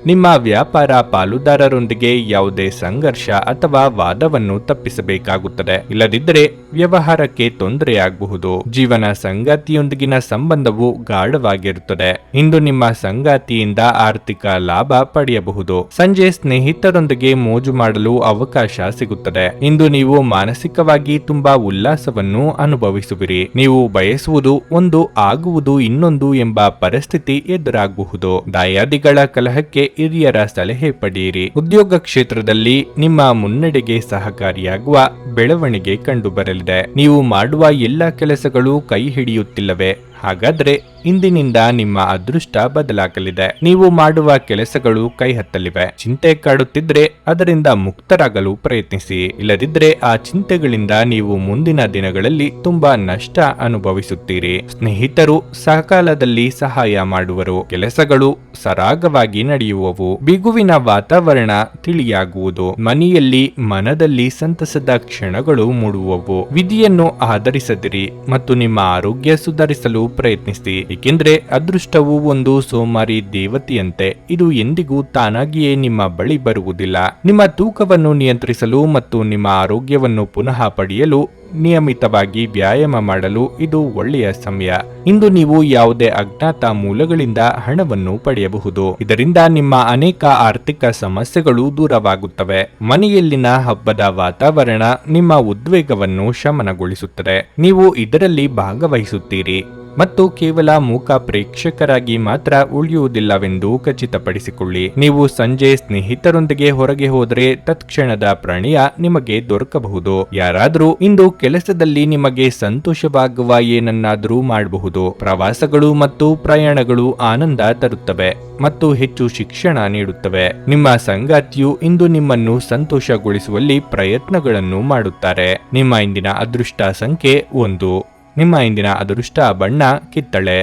ನಿಮ್ಮ ವ್ಯಾಪಾರ ಪಾಲುದಾರರೊಂದಿಗೆ ಯಾವುದೇ ಸಂಘರ್ಷ ಅಥವಾ ವಾದವನ್ನು ತಪ್ಪಿಸಬೇಕಾಗುತ್ತದೆ. ಇಲ್ಲದಿದ್ದರೆ ವ್ಯವಹಾರಕ್ಕೆ ತೊಂದರೆಯಾಗಬಹುದು. ಜೀವನ ಸಂಗಾತಿಯೊಂದಿಗಿನ ಸಂಬಂಧವು ಗಾಢವಾಗಿರುತ್ತದೆ. ಇಂದು ನಿಮ್ಮ ಸಂಗಾತಿಯಿಂದ ಆರ್ಥಿಕ ಲಾಭ ಪಡೆಯಬಹುದು. ಸಂಜೆ ಸ್ನೇಹಿತರೊಂದಿಗೆ ಮೋಜು ಮಾಡಲು ಅವಕಾಶ ಸಿಗುತ್ತದೆ. ಇಂದು ನೀವು ಮಾನಸಿಕವಾಗಿ ತುಂಬಾ ಉಲ್ಲಾಸವನ್ನು ಅನುಭವಿಸುವಿರಿ. ನೀವು ಬಯಸುವುದು ಒಂದು ಆಗುವುದು ಇನ್ನೊಂದು ಎಂಬ ಪರಿಸ್ಥಿತಿ ಎದುರಾಗಬಹುದು. ದಾಯಾದಿಗಳ ಕಲಹಕ್ಕೆ ಹಿರಿಯರ ಸಲಹೆ ಪಡೆಯಿರಿ. ಉದ್ಯೋಗ ಕ್ಷೇತ್ರದಲ್ಲಿ ನಿಮ್ಮ ಮುನ್ನಡೆಗೆ ಸಹಕಾರಿಯಾಗುವ ಬೆಳವಣಿಗೆ ಕಂಡುಬರಲಿದೆ. ನೀವು ಮಾಡುವ ಎಲ್ಲ ಕೆಲಸಗಳು ಕೈ ಹಿಡಿಯುತ್ತಿಲ್ಲವೇ? ಹಾಗಾದ್ರೆ ಇಂದಿನಿಂದ ನಿಮ್ಮ ಅದೃಷ್ಟ ಬದಲಾಗಲಿದೆ. ನೀವು ಮಾಡುವ ಕೆಲಸಗಳು ಕೈ ಹತ್ತಲಿವೆ. ಚಿಂತೆ ಕಾಡುತ್ತಿದ್ರೆ ಅದರಿಂದ ಮುಕ್ತರಾಗಲು ಪ್ರಯತ್ನಿಸಿ. ಇಲ್ಲದಿದ್ರೆ ಆ ಚಿಂತೆಗಳಿಂದ ನೀವು ಮುಂದಿನ ದಿನಗಳಲ್ಲಿ ತುಂಬಾ ನಷ್ಟ ಅನುಭವಿಸುತ್ತೀರಿ. ಸ್ನೇಹಿತರು ಸಕಾಲದಲ್ಲಿ ಸಹಾಯ ಮಾಡುವರು. ಕೆಲಸಗಳು ಸರಾಗವಾಗಿ ನಡೆಯುವವು. ಬಿಗುವಿನ ವಾತಾವರಣ ತಿಳಿಯಾಗುವುದು. ಮನೆಯಲ್ಲಿ ಮನದಲ್ಲಿ ಸಂತಸದ ಕ್ಷಣಗಳು ಮೂಡುವವು. ವಿಧಿಯನ್ನು ಆಧರಿಸದಿರಿ ಮತ್ತು ನಿಮ್ಮ ಆರೋಗ್ಯ ಸುಧಾರಿಸಲು ಪ್ರಯತ್ನಿಸಿ. ಏಕೆಂದ್ರೆ ಅದೃಷ್ಟವು ಒಂದು ಸೋಮಾರಿ ದೇವತೆಯಂತೆ. ಇದು ಎಂದಿಗೂ ತಾನಾಗಿಯೇ ನಿಮ್ಮ ಬಳಿ ಬರುವುದಿಲ್ಲ. ನಿಮ್ಮ ತೂಕವನ್ನು ನಿಯಂತ್ರಿಸಲು ಮತ್ತು ನಿಮ್ಮ ಆರೋಗ್ಯವನ್ನು ಪುನಃ ಪಡೆಯಲು ನಿಯಮಿತವಾಗಿ ವ್ಯಾಯಾಮ ಮಾಡಲು ಇದು ಒಳ್ಳೆಯ ಸಮಯ. ಇಂದು ನೀವು ಯಾವುದೇ ಅಜ್ಞಾತ ಮೂಲಗಳಿಂದ ಹಣವನ್ನು ಪಡೆಯಬಹುದು. ಇದರಿಂದ ನಿಮ್ಮ ಅನೇಕ ಆರ್ಥಿಕ ಸಮಸ್ಯೆಗಳು ದೂರವಾಗುತ್ತವೆ. ಮನೆಯಲ್ಲಿನ ಹಬ್ಬದ ವಾತಾವರಣ ನಿಮ್ಮ ಉದ್ವೇಗವನ್ನು ಶಮನಗೊಳಿಸುತ್ತದೆ. ನೀವು ಇದರಲ್ಲಿ ಭಾಗವಹಿಸುತ್ತೀರಿ ಮತ್ತು ಕೇವಲ ಮೂಕ ಪ್ರೇಕ್ಷಕರಾಗಿ ಮಾತ್ರ ಉಳಿಯುವುದಿಲ್ಲವೆಂದು ಖಚಿತಪಡಿಸಿಕೊಳ್ಳಿ. ನೀವು ಸಂಜೆ ಸ್ನೇಹಿತರೊಂದಿಗೆ ಹೊರಗೆ ಹೋದರೆ ತತ್ಕ್ಷಣದ ಪ್ರಣಯ ನಿಮಗೆ ದೊರಕಬಹುದು. ಯಾರಾದರೂ ಇಂದು ಕೆಲಸದಲ್ಲಿ ನಿಮಗೆ ಸಂತೋಷವಾಗುವ ಏನನ್ನಾದರೂ ಮಾಡಬಹುದು. ಪ್ರವಾಸಗಳು ಮತ್ತು ಪ್ರಯಾಣಗಳು ಆನಂದ ತರುತ್ತವೆ ಮತ್ತು ಹೆಚ್ಚು ಶಿಕ್ಷಣ ನೀಡುತ್ತವೆ. ನಿಮ್ಮ ಸಂಗಾತಿಯು ಇಂದು ನಿಮ್ಮನ್ನು ಸಂತೋಷಗೊಳಿಸುವಲ್ಲಿ ಪ್ರಯತ್ನಗಳನ್ನು ಮಾಡುತ್ತಾರೆ. ನಿಮ್ಮ ಇಂದಿನ ಅದೃಷ್ಟ ಸಂಖ್ಯೆ 1. ನಿಮ್ಮ ಇಂದಿನ ಅದೃಷ್ಟ ಬಣ್ಣ ಕಿತ್ತಳೆ.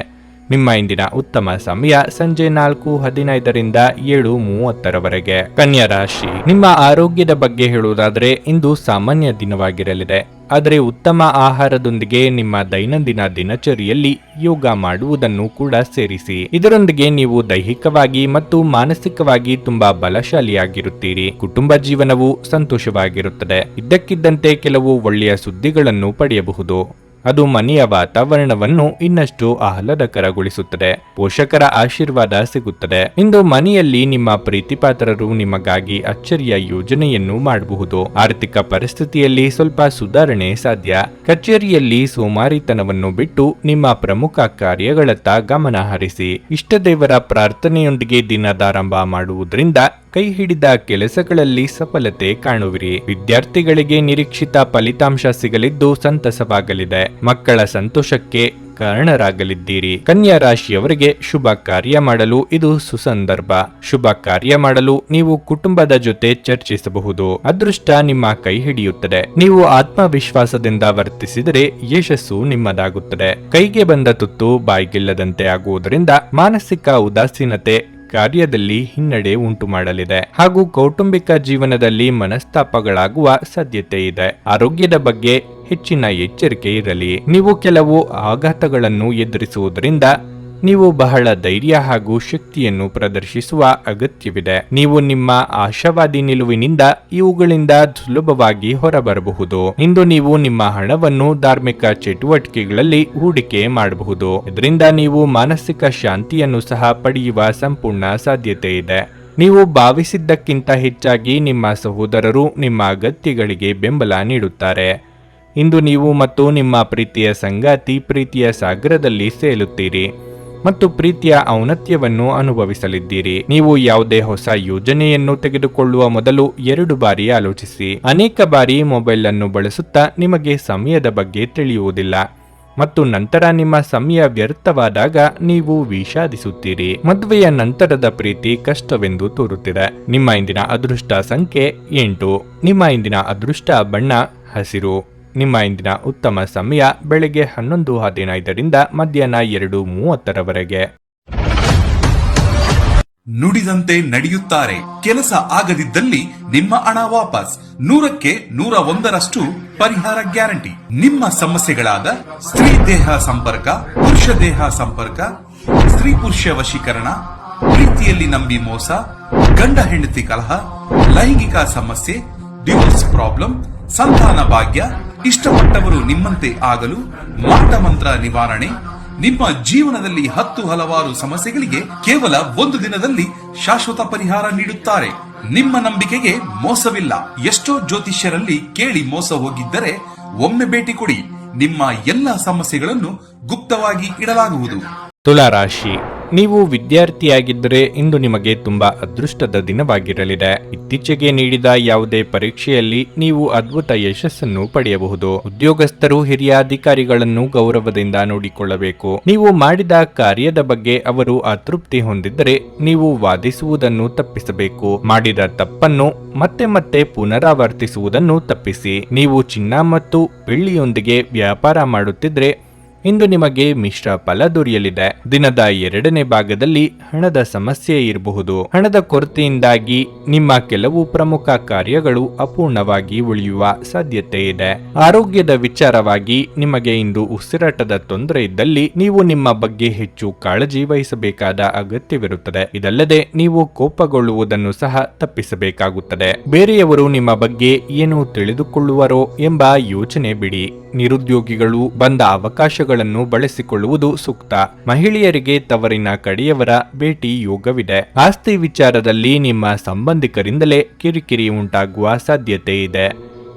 ನಿಮ್ಮ ಇಂದಿನ ಉತ್ತಮ ಸಮಯ ಸಂಜೆ 4:15ರಿಂದ 7:30ರವರೆಗೆ. ಕನ್ಯಾ ರಾಶಿ, ನಿಮ್ಮ ಆರೋಗ್ಯದ ಬಗ್ಗೆ ಹೇಳುವುದಾದರೆ ಇಂದು ಸಾಮಾನ್ಯ ದಿನವಾಗಿರಲಿದೆ. ಆದರೆ ಉತ್ತಮ ಆಹಾರದೊಂದಿಗೆ ನಿಮ್ಮ ದೈನಂದಿನ ದಿನಚರಿಯಲ್ಲಿ ಯೋಗ ಮಾಡುವುದನ್ನು ಕೂಡ ಸೇರಿಸಿ. ಇದರೊಂದಿಗೆ ನೀವು ದೈಹಿಕವಾಗಿ ಮತ್ತು ಮಾನಸಿಕವಾಗಿ ತುಂಬಾ ಬಲಶಾಲಿಯಾಗಿರುತ್ತೀರಿ. ಕುಟುಂಬ ಜೀವನವು ಸಂತೋಷವಾಗಿರುತ್ತದೆ. ಇದ್ದಕ್ಕಿದ್ದಂತೆ ಕೆಲವು ಒಳ್ಳೆಯ ಸುದ್ದಿಗಳನ್ನು ಪಡೆಯಬಹುದು. ಅದು ಮನೆಯ ವಾತಾವರಣವನ್ನು ಇನ್ನಷ್ಟು ಆಹ್ಲಾದಕರಗೊಳಿಸುತ್ತದೆ. ಪೋಷಕರ ಆಶೀರ್ವಾದ ಸಿಗುತ್ತದೆ. ಇಂದು ಮನೆಯಲ್ಲಿ ನಿಮ್ಮ ಪ್ರೀತಿಪಾತ್ರರು ನಿಮಗಾಗಿ ಅಚ್ಚರಿಯ ಯೋಜನೆಯನ್ನು ಮಾಡಬಹುದು. ಆರ್ಥಿಕ ಪರಿಸ್ಥಿತಿಯಲ್ಲಿ ಸ್ವಲ್ಪ ಸುಧಾರಣೆ ಸಾಧ್ಯ. ಕಚೇರಿಯಲ್ಲಿ ಸೋಮಾರಿತನವನ್ನು ಬಿಟ್ಟು ನಿಮ್ಮ ಪ್ರಮುಖ ಕಾರ್ಯಗಳತ್ತ ಗಮನ ಹರಿಸಿ. ಇಷ್ಟದೇವರ ಪ್ರಾರ್ಥನೆಯೊಂದಿಗೆ ದಿನದಾರಂಭ ಮಾಡುವುದರಿಂದ ಕೈ ಹಿಡಿದ ಕೆಲಸಗಳಲ್ಲಿ ಸಫಲತೆ ಕಾಣುವಿರಿ. ವಿದ್ಯಾರ್ಥಿಗಳಿಗೆ ನಿರೀಕ್ಷಿತ ಫಲಿತಾಂಶ ಸಿಗಲಿದ್ದು ಸಂತಸವಾಗಲಿದೆ. ಮಕ್ಕಳ ಸಂತೋಷಕ್ಕೆ ಕಾರಣರಾಗಲಿದ್ದೀರಿ. ಕನ್ಯಾ ರಾಶಿಯವರಿಗೆ ಶುಭ ಕಾರ್ಯ ಮಾಡಲು ಇದು ಸುಸಂದರ್ಭ. ಶುಭ ಕಾರ್ಯ ಮಾಡಲು ನೀವು ಕುಟುಂಬದ ಜೊತೆ ಚರ್ಚಿಸಬಹುದು. ಅದೃಷ್ಟ ನಿಮ್ಮ ಕೈ ಹಿಡಿಯುತ್ತದೆ. ನೀವು ಆತ್ಮವಿಶ್ವಾಸದಿಂದ ವರ್ತಿಸಿದರೆ ಯಶಸ್ಸು ನಿಮ್ಮದಾಗುತ್ತದೆ. ಕೈಗೆ ಬಂದ ತುತ್ತು ಬಾಯ್ಗಿಲ್ಲದಂತೆ ಆಗುವುದರಿಂದ ಮಾನಸಿಕ ಉದಾಸೀನತೆ ಕಾರ್ಯದಲ್ಲಿ ಹಿನ್ನಡೆ ಉಂಟು ಮಾಡಲಿದೆ ಹಾಗೂ ಕೌಟುಂಬಿಕ ಜೀವನದಲ್ಲಿ ಮನಸ್ತಾಪಗಳಾಗುವ ಸಾಧ್ಯತೆ ಇದೆ. ಆರೋಗ್ಯದ ಬಗ್ಗೆ ಹೆಚ್ಚಿನ ಎಚ್ಚರಿಕೆ ಇರಲಿ. ನೀವು ಕೆಲವು ಆಘಾತಗಳನ್ನು ಎದುರಿಸುವುದರಿಂದ ನೀವು ಬಹಳ ಧೈರ್ಯ ಹಾಗೂ ಶಕ್ತಿಯನ್ನು ಪ್ರದರ್ಶಿಸುವ ಅಗತ್ಯವಿದೆ. ನೀವು ನಿಮ್ಮ ಆಶಾವಾದಿ ನಿಲುವಿನಿಂದ ಇವುಗಳಿಂದ ಸುಲಭವಾಗಿ ಹೊರಬರಬಹುದು. ಇಂದು ನೀವು ನಿಮ್ಮ ಹಣವನ್ನು ಧಾರ್ಮಿಕ ಚಟುವಟಿಕೆಗಳಲ್ಲಿ ಹೂಡಿಕೆ ಮಾಡಬಹುದು. ಇದರಿಂದ ನೀವು ಮಾನಸಿಕ ಶಾಂತಿಯನ್ನು ಸಹ ಪಡೆಯುವ ಸಂಪೂರ್ಣ ಸಾಧ್ಯತೆ ಇದೆ. ನೀವು ಭಾವಿಸಿದ್ದಕ್ಕಿಂತ ಹೆಚ್ಚಾಗಿ ನಿಮ್ಮ ಸಹೋದರರು ನಿಮ್ಮ ಅಗತ್ಯಗಳಿಗೆ ಬೆಂಬಲ ನೀಡುತ್ತಾರೆ. ಇಂದು ನೀವು ಮತ್ತು ನಿಮ್ಮ ಪ್ರೀತಿಯ ಸಂಗಾತಿ ಪ್ರೀತಿಯ ಸಾಗರದಲ್ಲಿ ಸೇಲುತ್ತೀರಿ ಮತ್ತು ಪ್ರೀತಿಯ ಔನ್ನತ್ಯವನ್ನು ಅನುಭವಿಸಲಿದ್ದೀರಿ. ನೀವು ಯಾವುದೇ ಹೊಸ ಯೋಜನೆಯನ್ನು ತೆಗೆದುಕೊಳ್ಳುವ ಮೊದಲು 2 ಬಾರಿ ಆಲೋಚಿಸಿ. ಅನೇಕ ಬಾರಿ ಮೊಬೈಲ್ ಅನ್ನು ಬಳಸುತ್ತಾ ನಿಮಗೆ ಸಮಯದ ಬಗ್ಗೆ ತಿಳಿಯುವುದಿಲ್ಲ ಮತ್ತು ನಂತರ ನಿಮ್ಮ ಸಮಯ ವ್ಯರ್ಥವಾದಾಗ ನೀವು ವಿಷಾದಿಸುತ್ತೀರಿ. ಮದುವೆಯ ನಂತರದ ಪ್ರೀತಿ ಕಷ್ಟವೆಂದು ತೋರುತ್ತಿದೆ. ನಿಮ್ಮ ಇಂದಿನ ಅದೃಷ್ಟ ಸಂಖ್ಯೆ 8. ನಿಮ್ಮ ಇಂದಿನ ಅದೃಷ್ಟ ಬಣ್ಣ ಹಸಿರು. ನಿಮ್ಮ ಇಂದಿನ ಉತ್ತಮ ಸಮಯ ಬೆಳಗ್ಗೆ 11:15 ಮಧ್ಯಾಹ್ನ 2:30 ನುಡಿದಂತೆ ನಡೆಯುತ್ತಾರೆ. ಕೆಲಸ ಆಗದಿದ್ದಲ್ಲಿ ನಿಮ್ಮ ಹಣ ವಾಪಸ್. 100ಕ್ಕೆ 101ರಷ್ಟು ಪರಿಹಾರ ಗ್ಯಾರಂಟಿ. ನಿಮ್ಮ ಸಮಸ್ಯೆಗಳಾದ ಸ್ತ್ರೀ ದೇಹ ಸಂಪರ್ಕ, ಪುರುಷ ದೇಹ ಸಂಪರ್ಕ, ಸ್ತ್ರೀ ಪುರುಷ ವಶೀಕರಣ, ಪ್ರೀತಿಯಲ್ಲಿ ನಂಬಿ ಮೋಸ, ಗಂಡ ಹೆಂಡತಿ ಕಲಹ, ಲೈಂಗಿಕ ಸಮಸ್ಯೆ, ಡಿವೋರ್ಸ್ ಪ್ರಾಬ್ಲಮ್, ಸಂತಾನ ಭಾಗ್ಯ, ಇಷ್ಟಪಟ್ಟವರು ನಿಮ್ಮಂತೆ ಆಗಲು, ಮಾಟ ಮಂತ್ರ ನಿವಾರಣೆ, ನಿಮ್ಮ ಜೀವನದಲ್ಲಿ 10 ಹಲವಾರು ಸಮಸ್ಯೆಗಳಿಗೆ ಕೇವಲ 1 ದಿನದಲ್ಲಿ ಶಾಶ್ವತ ಪರಿಹಾರ ನೀಡುತ್ತಾರೆ. ನಿಮ್ಮ ನಂಬಿಕೆಗೆ ಮೋಸವಿಲ್ಲ. ಎಷ್ಟೋ ಜ್ಯೋತಿಷ್ಯರಲ್ಲಿ ಕೇಳಿ ಮೋಸ ಹೋಗಿದ್ದರೆ ಒಮ್ಮೆ ಭೇಟಿ ಕೊಡಿ. ನಿಮ್ಮ ಎಲ್ಲ ಸಮಸ್ಯೆಗಳನ್ನು ಗುಪ್ತವಾಗಿ ಇಡಲಾಗುವುದು. ತುಲಾ ರಾಶಿ, ನೀವು ವಿದ್ಯಾರ್ಥಿಯಾಗಿದ್ದರೆ ಇಂದು ನಿಮಗೆ ತುಂಬಾ ಅದೃಷ್ಟದ ದಿನವಾಗಿರಲಿದೆ. ಇತ್ತೀಚೆಗೆ ನೀಡಿದ ಯಾವುದೇ ಪರೀಕ್ಷೆಯಲ್ಲಿ ನೀವು ಅದ್ಭುತ ಯಶಸ್ಸನ್ನು ಪಡೆಯಬಹುದು. ಉದ್ಯೋಗಸ್ಥರು ಹಿರಿಯ ಅಧಿಕಾರಿಗಳನ್ನು ಗೌರವದಿಂದ ನೋಡಿಕೊಳ್ಳಬೇಕು. ನೀವು ಮಾಡಿದ ಕಾರ್ಯದ ಬಗ್ಗೆ ಅವರು ಅತೃಪ್ತಿ ಹೊಂದಿದ್ದರೆ ನೀವು ವಾದಿಸುವುದನ್ನು ತಪ್ಪಿಸಬೇಕು. ಮಾಡಿದ ತಪ್ಪನ್ನು ಮತ್ತೆ ಮತ್ತೆ ಪುನರಾವರ್ತಿಸುವುದನ್ನು ತಪ್ಪಿಸಿ. ನೀವು ಚಿನ್ನ ಮತ್ತು ಬೆಳ್ಳಿಯೊಂದಿಗೆ ವ್ಯಾಪಾರ ಮಾಡುತ್ತಿದ್ರೆ ಇಂದು ನಿಮಗೆ ಮಿಶ್ರ ಫಲ ದೊರೆಯಲಿದೆ. ದಿನದ 2ನೇ ಭಾಗದಲ್ಲಿ ಹಣದ ಸಮಸ್ಯೆ ಇರಬಹುದು. ಹಣದ ಕೊರತೆಯಿಂದಾಗಿ ನಿಮ್ಮ ಕೆಲವು ಪ್ರಮುಖ ಕಾರ್ಯಗಳು ಅಪೂರ್ಣವಾಗಿ ಉಳಿಯುವ ಸಾಧ್ಯತೆ ಇದೆ. ಆರೋಗ್ಯದ ವಿಚಾರವಾಗಿ ನಿಮಗೆ ಇಂದು ಉಸಿರಾಟದ ತೊಂದರೆ ಇದ್ದಲ್ಲಿ ನೀವು ನಿಮ್ಮ ಬಗ್ಗೆ ಹೆಚ್ಚು ಕಾಳಜಿ ವಹಿಸಬೇಕಾದ ಅಗತ್ಯವಿರುತ್ತದೆ. ಇದಲ್ಲದೆ ನೀವು ಕೋಪಗೊಳ್ಳುವುದನ್ನು ಸಹ ತಪ್ಪಿಸಬೇಕಾಗುತ್ತದೆ. ಬೇರೆಯವರು ನಿಮ್ಮ ಬಗ್ಗೆ ಏನು ತಿಳಿದುಕೊಳ್ಳುವರೋ ಎಂಬ ಯೋಚನೆ ಬಿಡಿ. ನಿರುದ್ಯೋಗಿಗಳು ಬಂದ ಅವಕಾಶಗಳನ್ನು ಬಳಸಿಕೊಳ್ಳುವುದು ಸೂಕ್ತ. ಮಹಿಳೆಯರಿಗೆ ತವರಿನ ಕಡೆಯವರ ಭೇಟಿ ಯೋಗವಿದೆ. ಆಸ್ತಿ ವಿಚಾರದಲ್ಲಿ ನಿಮ್ಮ ಸಂಬಂಧಿಕರಿಂದಲೇ ಕಿರಿಕಿರಿ ಉಂಟಾಗುವ ಸಾಧ್ಯತೆ ಇದೆ.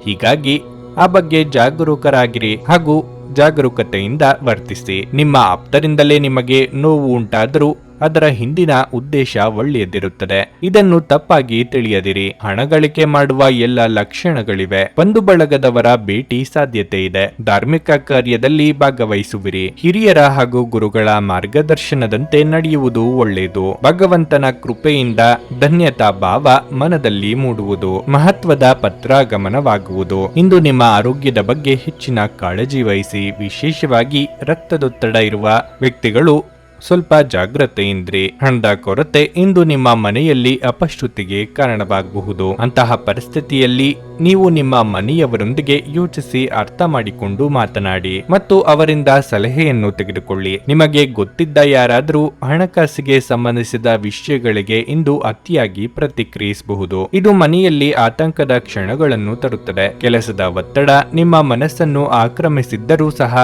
ಹೀಗಾಗಿ ಆ ಬಗ್ಗೆ ಜಾಗರೂಕರಾಗಿರಿ ಹಾಗೂ ಜಾಗರೂಕತೆಯಿಂದ ವರ್ತಿಸಿ. ನಿಮ್ಮ ಆಪ್ತರಿಂದಲೇ ನಿಮಗೆ ನೋವು ಉಂಟಾದರೂ ಅದರ ಹಿಂದಿನ ಉದ್ದೇಶ ಒಳ್ಳೆಯದಿರುತ್ತದೆ. ಇದನ್ನು ತಪ್ಪಾಗಿ ತಿಳಿಯದಿರಿ. ಹಣ ಗಳಿಕೆ ಮಾಡುವ ಎಲ್ಲ ಲಕ್ಷಣಗಳಿವೆ. ಬಂಧು ಬಳಗದವರ ಭೇಟಿ ಸಾಧ್ಯತೆ ಇದೆ. ಧಾರ್ಮಿಕ ಕಾರ್ಯದಲ್ಲಿ ಭಾಗವಹಿಸುವಿರಿ. ಹಿರಿಯರ ಹಾಗೂ ಗುರುಗಳ ಮಾರ್ಗದರ್ಶನದಂತೆ ನಡೆಯುವುದು ಒಳ್ಳೆಯದು. ಭಗವಂತನ ಕೃಪೆಯಿಂದ ಧನ್ಯತಾ ಭಾವ ಮನದಲ್ಲಿ ಮೂಡುವುದು. ಮಹತ್ವದ ಪತ್ರಾಗಮನವಾಗುವುದು. ಇಂದು ನಿಮ್ಮ ಆರೋಗ್ಯದ ಬಗ್ಗೆ ಹೆಚ್ಚಿನ ಕಾಳಜಿ ವಹಿಸಿ. ವಿಶೇಷವಾಗಿ ರಕ್ತದೊತ್ತಡ ಇರುವ ವ್ಯಕ್ತಿಗಳು ಸ್ವಲ್ಪ ಜಾಗ್ರತೆಯಿಂದ್ರಿ. ಹಣದ ಕೊರತೆ ಇಂದು ನಿಮ್ಮ ಮನೆಯಲ್ಲಿ ಅಪಶ್ರುತಿಗೆ ಕಾರಣವಾಗಬಹುದು. ಅಂತಹ ಪರಿಸ್ಥಿತಿಯಲ್ಲಿ ನೀವು ನಿಮ್ಮ ಮನೆಯವರೊಂದಿಗೆ ಯೋಚಿಸಿ ಅರ್ಥ ಮಾಡಿಕೊಂಡು ಮಾತನಾಡಿ ಮತ್ತು ಅವರಿಂದ ಸಲಹೆಯನ್ನು ತೆಗೆದುಕೊಳ್ಳಿ. ನಿಮಗೆ ಗೊತ್ತಿದ್ದ ಯಾರಾದರೂ ಹಣಕಾಸಿಗೆ ಸಂಬಂಧಿಸಿದ ವಿಷಯಗಳಿಗೆ ಇಂದು ಅತಿಯಾಗಿ ಪ್ರತಿಕ್ರಿಯಿಸಬಹುದು. ಇದು ಮನೆಯಲ್ಲಿ ಆತಂಕದ ಕ್ಷಣಗಳನ್ನು ತರುತ್ತದೆ. ಕೆಲಸದ ಒತ್ತಡ ನಿಮ್ಮ ಮನಸ್ಸನ್ನು ಆಕ್ರಮಿಸಿದ್ದರೂ ಸಹ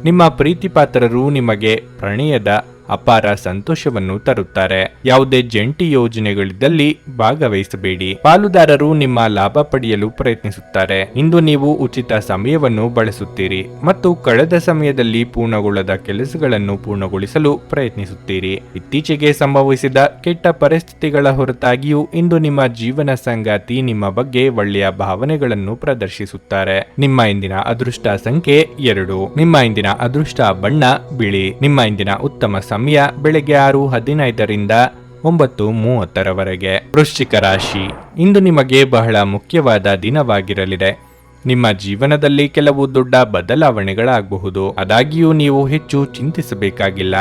ನಿಮ್ಮ ಪ್ರೀತಿಪಾತ್ರರು ನಿಮಗೆ ಪ್ರಣಯದ ಅಪಾರ ಸಂತೋಷವನ್ನು ತರುತ್ತಾರೆ. ಯಾವುದೇ ಜಂಟಿ ಯೋಜನೆಗಳಿದ್ದಲ್ಲಿ ಭಾಗವಹಿಸಬೇಡಿ. ಪಾಲುದಾರರು ನಿಮ್ಮ ಲಾಭ ಪಡೆಯಲು ಪ್ರಯತ್ನಿಸುತ್ತಾರೆ. ಇಂದು ನೀವು ಉಚಿತ ಸಮಯವನ್ನು ಬಳಸುತ್ತೀರಿ ಮತ್ತು ಕಳೆದ ಸಮಯದಲ್ಲಿ ಪೂರ್ಣಗೊಳ್ಳದ ಕೆಲಸಗಳನ್ನು ಪೂರ್ಣಗೊಳಿಸಲು ಪ್ರಯತ್ನಿಸುತ್ತೀರಿ. ಇತ್ತೀಚೆಗೆ ಸಂಭವಿಸಿದ ಕೆಟ್ಟ ಪರಿಸ್ಥಿತಿಗಳ ಹೊರತಾಗಿಯೂ ಇಂದು ನಿಮ್ಮ ಜೀವನ ಸಂಗಾತಿ ನಿಮ್ಮ ಬಗ್ಗೆ ಒಳ್ಳೆಯ ಭಾವನೆಗಳನ್ನು ಪ್ರದರ್ಶಿಸುತ್ತಾರೆ. ನಿಮ್ಮ ಇಂದಿನ ಅದೃಷ್ಟ ಸಂಖ್ಯೆ 2. ನಿಮ್ಮ ಇಂದಿನ ಅದೃಷ್ಟ ಬಣ್ಣ ಬಿಳಿ. ನಿಮ್ಮ ಇಂದಿನ ಉತ್ತಮ ಸಮಯ ಬೆಳಗ್ಗೆ 6:15 9:30 ವೃಶ್ಚಿಕ ರಾಶಿ, ಇಂದು ನಿಮಗೆ ಬಹಳ ಮುಖ್ಯವಾದ ದಿನವಾಗಿರಲಿದೆ. ನಿಮ್ಮ ಜೀವನದಲ್ಲಿ ಕೆಲವು ದೊಡ್ಡ ಬದಲಾವಣೆಗಳಾಗಬಹುದು. ಆದಾಗ್ಯೂ ನೀವು ಹೆಚ್ಚು ಚಿಂತಿಸಬೇಕಾಗಿಲ್ಲ,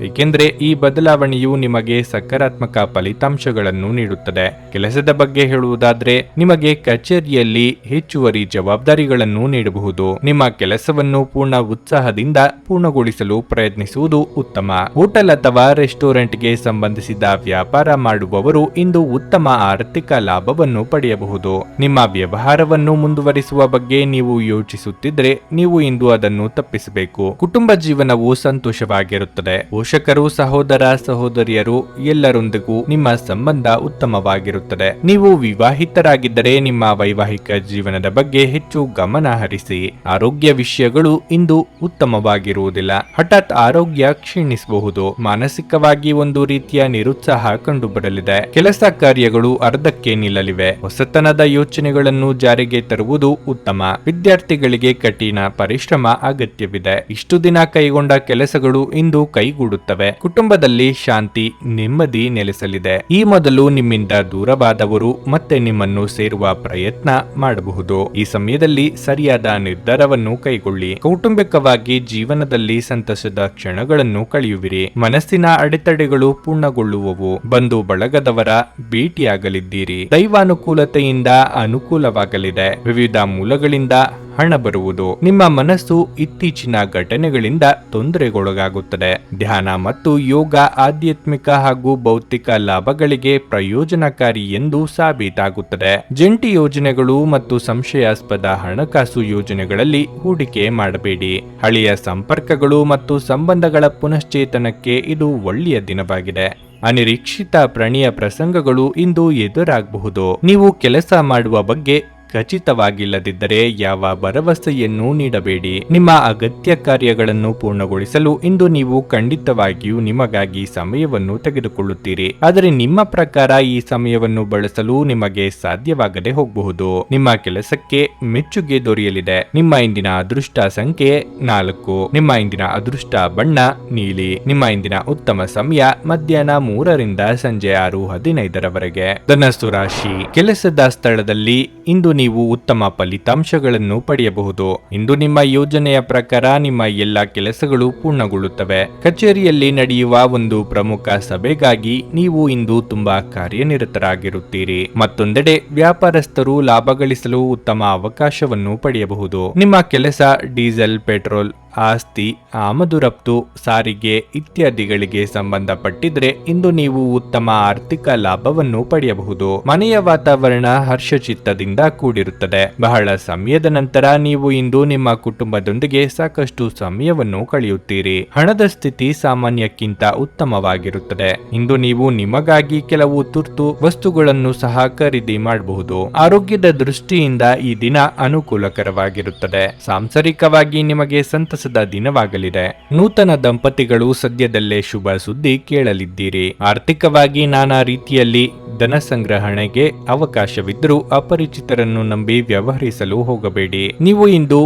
ಏಕೆಂದರೆ ಈ ಬದಲಾವಣೆಯು ನಿಮಗೆ ಸಕಾರಾತ್ಮಕ ಫಲಿತಾಂಶಗಳನ್ನು ನೀಡುತ್ತದೆ. ಕೆಲಸದ ಬಗ್ಗೆ ಹೇಳುವುದಾದ್ರೆ, ನಿಮಗೆ ಕಚೇರಿಯಲ್ಲಿ ಹೆಚ್ಚುವರಿ ಜವಾಬ್ದಾರಿಗಳನ್ನು ನೀಡಬಹುದು. ನಿಮ್ಮ ಕೆಲಸವನ್ನು ಪೂರ್ಣ ಉತ್ಸಾಹದಿಂದ ಪೂರ್ಣಗೊಳಿಸಲು ಪ್ರಯತ್ನಿಸುವುದು ಉತ್ತಮ. ಹೋಟೆಲ್ ಅಥವಾ ರೆಸ್ಟೋರೆಂಟ್ಗೆ ಸಂಬಂಧಿಸಿದ ವ್ಯಾಪಾರ ಮಾಡುವವರು ಇಂದು ಉತ್ತಮ ಆರ್ಥಿಕ ಲಾಭವನ್ನು ಪಡೆಯಬಹುದು. ನಿಮ್ಮ ವ್ಯವಹಾರವನ್ನು ಮುಂದುವರಿಸುವ ಬಗ್ಗೆ ನೀವು ಯೋಚಿಸುತ್ತಿದ್ರೆ ನೀವು ಇಂದು ಅದನ್ನು ತಪ್ಪಿಸಬೇಕು. ಕುಟುಂಬ ಜೀವನವು ಸಂತೋಷವಾಗಿರುತ್ತದೆ. ಪೋಷಕರು, ಸಹೋದರ ಸಹೋದರಿಯರು ಎಲ್ಲರೊಂದಿಗೂ ನಿಮ್ಮ ಸಂಬಂಧ ಉತ್ತಮವಾಗಿರುತ್ತದೆ. ನೀವು ವಿವಾಹಿತರಾಗಿದ್ದರೆ ನಿಮ್ಮ ವೈವಾಹಿಕ ಜೀವನದ ಬಗ್ಗೆ ಹೆಚ್ಚು ಗಮನ ಹರಿಸಿ. ಆರೋಗ್ಯ ವಿಷಯಗಳು ಇಂದು ಉತ್ತಮವಾಗಿರುವುದಿಲ್ಲ. ಹಠಾತ್ ಆರೋಗ್ಯ ಕ್ಷೀಣಿಸಬಹುದು. ಮಾನಸಿಕವಾಗಿ ಒಂದು ರೀತಿಯ ನಿರುತ್ಸಾಹ ಕಂಡುಬರಲಿದೆ. ಕೆಲಸ ಕಾರ್ಯಗಳು ಅರ್ಧಕ್ಕೆ ನಿಲ್ಲಲಿವೆ. ಹೊಸತನದ ಯೋಚನೆಗಳನ್ನು ಜಾರಿಗೆ ತರುವುದು ಉತ್ತಮ. ವಿದ್ಯಾರ್ಥಿಗಳಿಗೆ ಕಠಿಣ ಪರಿಶ್ರಮ ಅಗತ್ಯವಿದೆ. ಇಷ್ಟು ದಿನ ಕೈಗೊಂಡ ಕೆಲಸಗಳು ಇಂದು ಕೈಗೂಡುತ್ತವೆ. ಕುಟುಂಬದಲ್ಲಿ ಶಾಂತಿ, ನೆಮ್ಮದಿ ನೆಲೆಸಲಿದೆ. ಈ ಮೊದಲು ನಿಮ್ಮಿಂದ ದೂರವಾದವರು ಮತ್ತೆ ನಿಮ್ಮನ್ನು ಸೇರುವ ಪ್ರಯತ್ನ ಮಾಡಬಹುದು. ಈ ಸಮಯದಲ್ಲಿ ಸರಿಯಾದ ನಿರ್ಧಾರವನ್ನು ಕೈಗೊಳ್ಳಿ. ಕೌಟುಂಬಿಕವಾಗಿ ಜೀವನದಲ್ಲಿ ಸಂತಸದ ಕ್ಷಣಗಳನ್ನು ಕಳೆಯುವಿರಿ. ಮನಸ್ಸಿನ ಅಡೆತಡೆಗಳು ಪೂರ್ಣಗೊಳ್ಳುವವು. ಬಂಧು ಬಳಗದವರ ಭೇಟಿಯಾಗಲಿದ್ದೀರಿ. ದೈವಾನುಕೂಲತೆಯಿಂದ ಅನುಕೂಲವಾಗಲಿದೆ. ವಿವಿಧ ಮೂಲಗಳಿಂದ ಹಣ ಬರುವುದು. ನಿಮ್ಮ ಮನಸ್ಸು ಇತ್ತೀಚಿನ ಘಟನೆಗಳಿಂದ ತೊಂದರೆಗೊಳಗಾಗುತ್ತದೆ. ಧ್ಯಾನ ಮತ್ತು ಯೋಗ ಆಧ್ಯಾತ್ಮಿಕ ಹಾಗೂ ಭೌತಿಕ ಲಾಭಗಳಿಗೆ ಪ್ರಯೋಜನಕಾರಿ ಎಂದು ಸಾಬೀತಾಗುತ್ತದೆ. ಜಂಟಿ ಯೋಜನೆಗಳು ಮತ್ತು ಸಂಶಯಾಸ್ಪದ ಹಣಕಾಸು ಯೋಜನೆಗಳಲ್ಲಿ ಹೂಡಿಕೆ ಮಾಡಬೇಡಿ. ಹಳೆಯ ಸಂಪರ್ಕಗಳು ಮತ್ತು ಸಂಬಂಧಗಳ ಪುನಶ್ಚೇತನಕ್ಕೆ ಇದು ಒಳ್ಳೆಯ ದಿನವಾಗಿದೆ. ಅನಿರೀಕ್ಷಿತ ಪ್ರಣಯ ಪ್ರಸಂಗಗಳು ಇಂದು ಎದುರಾಗಬಹುದು. ನೀವು ಕೆಲಸ ಮಾಡುವ ಬಗ್ಗೆ ಖಚಿತವಾಗಿಲ್ಲದಿದ್ದರೆ ಯಾವ ಭರವಸೆಯನ್ನು ನೀಡಬೇಡಿ. ನಿಮ್ಮ ಅಗತ್ಯ ಕಾರ್ಯಗಳನ್ನು ಪೂರ್ಣಗೊಳಿಸಲು ಇಂದು ನೀವು ಖಂಡಿತವಾಗಿಯೂ ನಿಮಗಾಗಿ ಸಮಯವನ್ನು ತೆಗೆದುಕೊಳ್ಳುತ್ತೀರಿ. ಆದರೆ ನಿಮ್ಮ ಪ್ರಕಾರ ಈ ಸಮಯವನ್ನು ಬಳಸಲು ನಿಮಗೆ ಸಾಧ್ಯವಾಗದೆ ಹೋಗಬಹುದು. ನಿಮ್ಮ ಕೆಲಸಕ್ಕೆ ಮೆಚ್ಚುಗೆ ದೊರೆಯಲಿದೆ. ನಿಮ್ಮ ಇಂದಿನ ಅದೃಷ್ಟ ಸಂಖ್ಯೆ 4. ನಿಮ್ಮ ಇಂದಿನ ಅದೃಷ್ಟ ಬಣ್ಣ ನೀಲಿ. ನಿಮ್ಮ ಇಂದಿನ ಉತ್ತಮ ಸಮಯ ಮಧ್ಯಾಹ್ನ 3ರಿಂದ ಸಂಜೆ 6:15ರವರೆಗೆ. ಧನಸ್ಸು ರಾಶಿ. ಕೆಲಸದ ಸ್ಥಳದಲ್ಲಿ ಇಂದು ನೀವು ಉತ್ತಮ ಫಲಿತಾಂಶಗಳನ್ನು ಪಡೆಯಬಹುದು. ಇಂದು ನಿಮ್ಮ ಯೋಜನೆಯ ಪ್ರಕಾರ ನಿಮ್ಮ ಎಲ್ಲ ಕೆಲಸಗಳು ಪೂರ್ಣಗೊಳ್ಳುತ್ತವೆ. ಕಚೇರಿಯಲ್ಲಿ ನಡೆಯುವ ಒಂದು ಪ್ರಮುಖ ಸಭೆಗಾಗಿ ನೀವು ಇಂದು ತುಂಬಾ ಕಾರ್ಯನಿರತರಾಗಿರುತ್ತೀರಿ. ಮತ್ತೊಂದೆಡೆ ವ್ಯಾಪಾರಸ್ಥರು ಲಾಭ ಗಳಿಸಲು ಉತ್ತಮ ಅವಕಾಶವನ್ನು ಪಡೆಯಬಹುದು. ನಿಮ್ಮ ಕೆಲಸ ಡೀಸೆಲ್, ಪೆಟ್ರೋಲ್, ಆಸ್ತಿ, ಆಮದು ರಫ್ತು, ಸಾರಿಗೆ ಇತ್ಯಾದಿಗಳಿಗೆ ಸಂಬಂಧಪಟ್ಟಿದ್ರೆ ಇಂದು ನೀವು ಉತ್ತಮ ಆರ್ಥಿಕ ಲಾಭವನ್ನು ಪಡೆಯಬಹುದು. ಮನೆಯ ವಾತಾವರಣ ಹರ್ಷಚಿತ್ತದಿಂದ ಕೂಡಿರುತ್ತದೆ. ಬಹಳ ಸಮಯದ ನಂತರ ನೀವು ಇಂದು ನಿಮ್ಮ ಕುಟುಂಬದೊಂದಿಗೆ ಸಾಕಷ್ಟು ಸಮಯವನ್ನು ಕಳೆಯುತ್ತೀರಿ. ಹಣದ ಸ್ಥಿತಿ ಸಾಮಾನ್ಯಕ್ಕಿಂತ ಉತ್ತಮವಾಗಿರುತ್ತದೆ. ಇಂದು ನೀವು ನಿಮಗಾಗಿ ಕೆಲವು ತುರ್ತು ವಸ್ತುಗಳನ್ನು ಸಹ ಖರೀದಿ ಮಾಡಬಹುದು. ಆರೋಗ್ಯದ ದೃಷ್ಟಿಯಿಂದ ಈ ದಿನ ಅನುಕೂಲಕರವಾಗಿರುತ್ತದೆ. ಸಾಂಸಾರಿಕವಾಗಿ ನಿಮಗೆ ಸಂತಸದ ದಿನವಾಗಲಿದೆ. ನೂತನ ದಂಪತಿಗಳು ಸದ್ಯದಲ್ಲೇ ಶುಭ ಸುದ್ದಿ ಕೇಳಲಿದ್ದೀರಿ. ಆರ್ಥಿಕವಾಗಿ ನಾನಾ ರೀತಿಯಲ್ಲಿ ಧನ ಸಂಗ್ರಹಣೆಗೆ ಅವಕಾಶವಿದ್ದರೂ ಅಪರಿಚಿತರನ್ನು ನಂಬಿ ವ್ಯವಹರಿಸಲು ಹೋಗಬೇಡಿ. ನೀವು ಇಂದು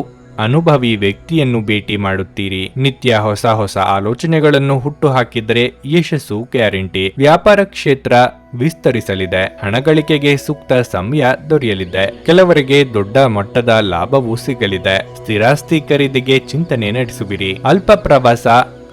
ಅನುಭವಿ ವ್ಯಕ್ತಿಯನ್ನು ಭೇಟಿ ಮಾಡುತ್ತೀರಿ. ನಿತ್ಯ ಹೊಸ ಹೊಸ ಆಲೋಚನೆಗಳನ್ನು ಹುಟ್ಟು ಹಾಕಿದರೆ ಯಶಸ್ಸು ಗ್ಯಾರಂಟಿ. ವ್ಯಾಪಾರ ಕ್ಷೇತ್ರ ವಿಸ್ತರಿಸಲಿದೆ. ಹಣ ಗಳಿಕೆಗೆ ಸೂಕ್ತ ಸಮಯ ದೊರೆಯಲಿದೆ. ಕೆಲವರಿಗೆ ದೊಡ್ಡ ಮಟ್ಟದ ಲಾಭವೂ ಸಿಗಲಿದೆ. ಸ್ಥಿರಾಸ್ತಿ ಖರೀದಿಗೆ ಚಿಂತನೆ ನಡೆಸುವಿರಿ. ಅಲ್ಪ ಪ್ರವಾಸ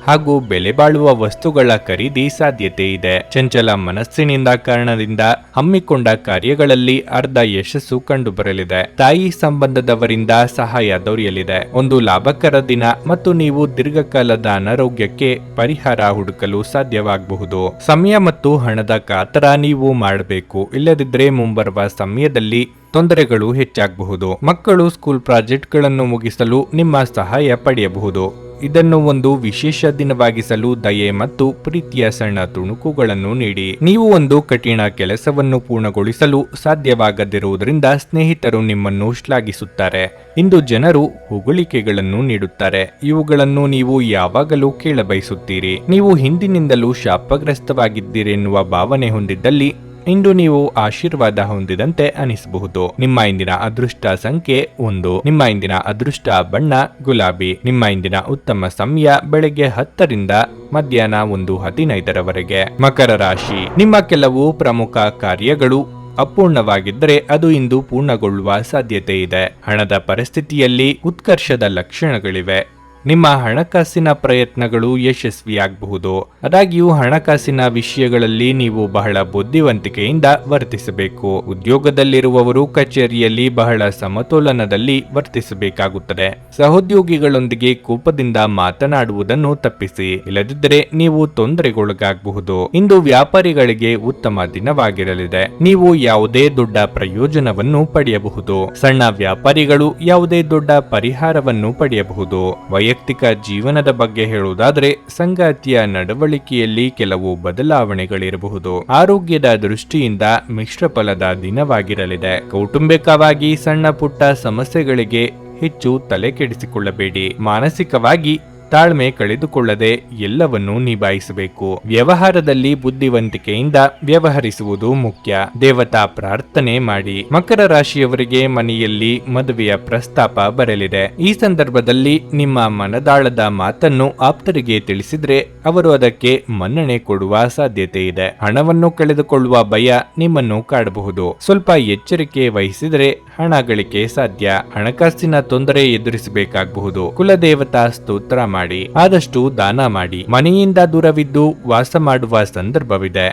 ಹಾಗೂ ಬೆಲೆ ಬಾಳುವ ವಸ್ತುಗಳ ಖರೀದಿ ಸಾಧ್ಯತೆ ಇದೆ. ಚಂಚಲ ಮನಸ್ಸಿನಿಂದ ಕಾರಣದಿಂದ ಹಮ್ಮಿಕೊಂಡ ಕಾರ್ಯಗಳಲ್ಲಿ ಅರ್ಧ ಯಶಸ್ಸು ಕಂಡುಬರಲಿದೆ. ತಾಯಿ ಸಂಬಂಧದವರಿಂದ ಸಹಾಯ ದೊರೆಯಲಿದೆ. ಒಂದು ಲಾಭಕರ ದಿನ ಮತ್ತು ನೀವು ದೀರ್ಘಕಾಲದ ಅನಾರೋಗ್ಯಕ್ಕೆ ಪರಿಹಾರ ಹುಡುಕಲು ಸಾಧ್ಯವಾಗಬಹುದು. ಸಮಯ ಮತ್ತು ಹಣದ ಕಾತರ ನೀವು ಮಾಡಬೇಕು. ಇಲ್ಲದಿದ್ದರೆ ಮುಂಬರುವ ಸಮಯದಲ್ಲಿ ತೊಂದರೆಗಳು ಹೆಚ್ಚಾಗಬಹುದು. ಮಕ್ಕಳು ಸ್ಕೂಲ್ ಪ್ರಾಜೆಕ್ಟ್ಗಳನ್ನು ಮುಗಿಸಲು ನಿಮ್ಮ ಸಹಾಯ ಪಡೆಯಬಹುದು. ಇದನ್ನು ಒಂದು ವಿಶೇಷ ದಿನವಾಗಿಸಲು ದಯೆ ಮತ್ತು ಪ್ರೀತಿಯ ಸಣ್ಣ ತುಣುಕುಗಳನ್ನು ನೀಡಿ. ನೀವು ಒಂದು ಕಠಿಣ ಕೆಲಸವನ್ನು ಪೂರ್ಣಗೊಳಿಸಲು ಸಾಧ್ಯವಾಗದಿರುವುದರಿಂದ ಸ್ನೇಹಿತರು ನಿಮ್ಮನ್ನು ಶ್ಲಾಘಿಸುತ್ತಾರೆ. ಇಂದು ಜನರು ಹೊಗಳಿಕೆಗಳನ್ನು ನೀಡುತ್ತಾರೆ. ಇವುಗಳನ್ನು ನೀವು ಯಾವಾಗಲೂ ಕೇಳಬಯಸುತ್ತೀರಿ. ನೀವು ಹಿಂದಿನಿಂದಲೂ ಶಾಪಗ್ರಸ್ತವಾಗಿದ್ದೀರೆನ್ನುವ ಭಾವನೆ ಹೊಂದಿದ್ದಲ್ಲಿ ಇಂದು ನೀವು ಆಶೀರ್ವಾದ ಹೊಂದಿದಂತೆ ಅನಿಸಬಹುದು. ನಿಮ್ಮ ಇಂದಿನ ಅದೃಷ್ಟ ಸಂಖ್ಯೆ 1. ನಿಮ್ಮ ಇಂದಿನ ಅದೃಷ್ಟ ಬಣ್ಣ ಗುಲಾಬಿ. ನಿಮ್ಮ ಇಂದಿನ ಉತ್ತಮ ಸಮಯ ಬೆಳಗ್ಗೆ 10ರಿಂದ ಮಧ್ಯಾಹ್ನ 1:15ರವರೆಗೆ. ಮಕರ ರಾಶಿ. ನಿಮ್ಮ ಕೆಲವು ಪ್ರಮುಖ ಕಾರ್ಯಗಳು ಅಪೂರ್ಣವಾಗಿದ್ದರೆ ಅದು ಇಂದು ಪೂರ್ಣಗೊಳ್ಳುವ ಸಾಧ್ಯತೆ ಇದೆ. ಹಣದ ಪರಿಸ್ಥಿತಿಯಲ್ಲಿ ಉತ್ಕರ್ಷದ ಲಕ್ಷಣಗಳಿವೆ. ನಿಮ್ಮ ಹಣಕಾಸಿನ ಪ್ರಯತ್ನಗಳು ಯಶಸ್ವಿಯಾಗಬಹುದು. ಆದಾಗ್ಯೂ ಹಣಕಾಸಿನ ವಿಷಯಗಳಲ್ಲಿ ನೀವು ಬಹಳ ಬುದ್ಧಿವಂತಿಕೆಯಿಂದ ವರ್ತಿಸಬೇಕು. ಉದ್ಯೋಗದಲ್ಲಿರುವವರು ಕಚೇರಿಯಲ್ಲಿ ಬಹಳ ಸಮತೋಲನದಲ್ಲಿ ವರ್ತಿಸಬೇಕಾಗುತ್ತದೆ. ಸಹೋದ್ಯೋಗಿಗಳೊಂದಿಗೆ ಕೋಪದಿಂದ ಮಾತನಾಡುವುದನ್ನು ತಪ್ಪಿಸಿ. ಇಲ್ಲದಿದ್ದರೆ ನೀವು ತೊಂದರೆಗೊಳಗಾಗಬಹುದು. ಇಂದು ವ್ಯಾಪಾರಿಗಳಿಗೆ ಉತ್ತಮ ದಿನವಾಗಿರಲಿದೆ. ನೀವು ಯಾವುದೇ ದೊಡ್ಡ ಪ್ರಯೋಜನವನ್ನು ಪಡೆಯಬಹುದು. ಸಣ್ಣ ವ್ಯಾಪಾರಿಗಳು ಯಾವುದೇ ದೊಡ್ಡ ಪರಿಹಾರವನ್ನು ಪಡೆಯಬಹುದು. ವೈಯಕ್ತಿಕ ಜೀವನದ ಬಗ್ಗೆ ಹೇಳುವುದಾದ್ರೆ ಸಂಗಾತಿಯ ನಡವಳಿಕೆಯಲ್ಲಿ ಕೆಲವು ಬದಲಾವಣೆಗಳಿರಬಹುದು. ಆರೋಗ್ಯದ ದೃಷ್ಟಿಯಿಂದ ಮಿಶ್ರ ಫಲದ ದಿನವಾಗಿರಲಿದೆ. ಕೌಟುಂಬಿಕವಾಗಿ ಸಣ್ಣ ಪುಟ್ಟ ಸಮಸ್ಯೆಗಳಿಗೆ ಹೆಚ್ಚು ತಲೆ ಕೆಡಿಸಿಕೊಳ್ಳಬೇಡಿ. ಮಾನಸಿಕವಾಗಿ ತಾಳ್ಮೆ ಕಳೆದುಕೊಳ್ಳದೆ ಎಲ್ಲವನ್ನೂ ನಿಭಾಯಿಸಬೇಕು. ವ್ಯವಹಾರದಲ್ಲಿ ಬುದ್ಧಿವಂತಿಕೆಯಿಂದ ವ್ಯವಹರಿಸುವುದು ಮುಖ್ಯ. ದೇವತಾ ಪ್ರಾರ್ಥನೆ ಮಾಡಿ. ಮಕರ ರಾಶಿಯವರಿಗೆ ಮನೆಯಲ್ಲಿ ಮದುವೆಯ ಪ್ರಸ್ತಾಪ ಬರಲಿದೆ. ಈ ಸಂದರ್ಭದಲ್ಲಿ ನಿಮ್ಮ ಮನದಾಳದ ಮಾತನ್ನು ಆಪ್ತರಿಗೆ ತಿಳಿಸಿದ್ರೆ ಅವರು ಅದಕ್ಕೆ ಮನ್ನಣೆ ಕೊಡುವ ಸಾಧ್ಯತೆ ಇದೆ. ಹಣವನ್ನು ಕಳೆದುಕೊಳ್ಳುವ ಭಯ ನಿಮ್ಮನ್ನು ಕಾಡಬಹುದು. ಸ್ವಲ್ಪ ಎಚ್ಚರಿಕೆ ವಹಿಸಿದರೆ ಹಣ ಗಳಿಕೆ ಸಾಧ್ಯ. ಹಣಕಾಸಿನ ತೊಂದರೆ ಎದುರಿಸಬೇಕಾಗಬಹುದು. ಕುಲದೇವತಾ ಸ್ತೋತ್ರ ಮಾಡಿ. ಆದಷ್ಟು ದಾನ ಮಾಡಿ. ಮನೆಯಿಂದ ದೂರವಿದ್ದು ವಾಸ ಮಾಡುವ ಸಂದರ್ಭವಿದೆ.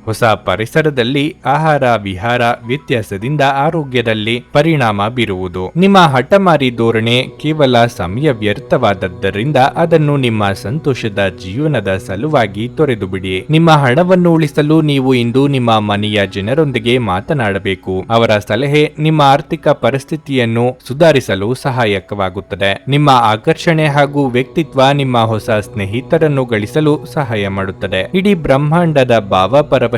ಹೊಸ ಪರಿಸರದಲ್ಲಿ ಆಹಾರ ವಿಹಾರ ವ್ಯತ್ಯಾಸದಿಂದ ಆರೋಗ್ಯದಲ್ಲಿ ಪರಿಣಾಮ ಬೀರುವುದು. ನಿಮ್ಮ ಹಠಮಾರಿ ಧೋರಣೆ ಕೇವಲ ಸಮಯ ವ್ಯರ್ಥವಾದದ್ದರಿಂದ ಅದನ್ನು ನಿಮ್ಮ ಸಂತೋಷದ ಜೀವನದ ಸಲುವಾಗಿ ತೊರೆದು ಬಿಡಿ. ನಿಮ್ಮ ಹಣವನ್ನು ಉಳಿಸಲು ನೀವು ಇಂದು ನಿಮ್ಮ ಮನೆಯ ಜನರೊಂದಿಗೆ ಮಾತನಾಡಬೇಕು. ಅವರ ಸಲಹೆ ನಿಮ್ಮ ಆರ್ಥಿಕ ಪರಿಸ್ಥಿತಿಯನ್ನು ಸುಧಾರಿಸಲು ಸಹಾಯಕವಾಗುತ್ತದೆ. ನಿಮ್ಮ ಆಕರ್ಷಣೆ ಹಾಗೂ ವ್ಯಕ್ತಿತ್ವ ನಿಮ್ಮ ಹೊಸ ಸ್ನೇಹಿತರನ್ನು ಗಳಿಸಲು ಸಹಾಯ ಮಾಡುತ್ತದೆ. ಇಡೀ ಬ್ರಹ್ಮಾಂಡದ ಭಾವಪರವಶತೆ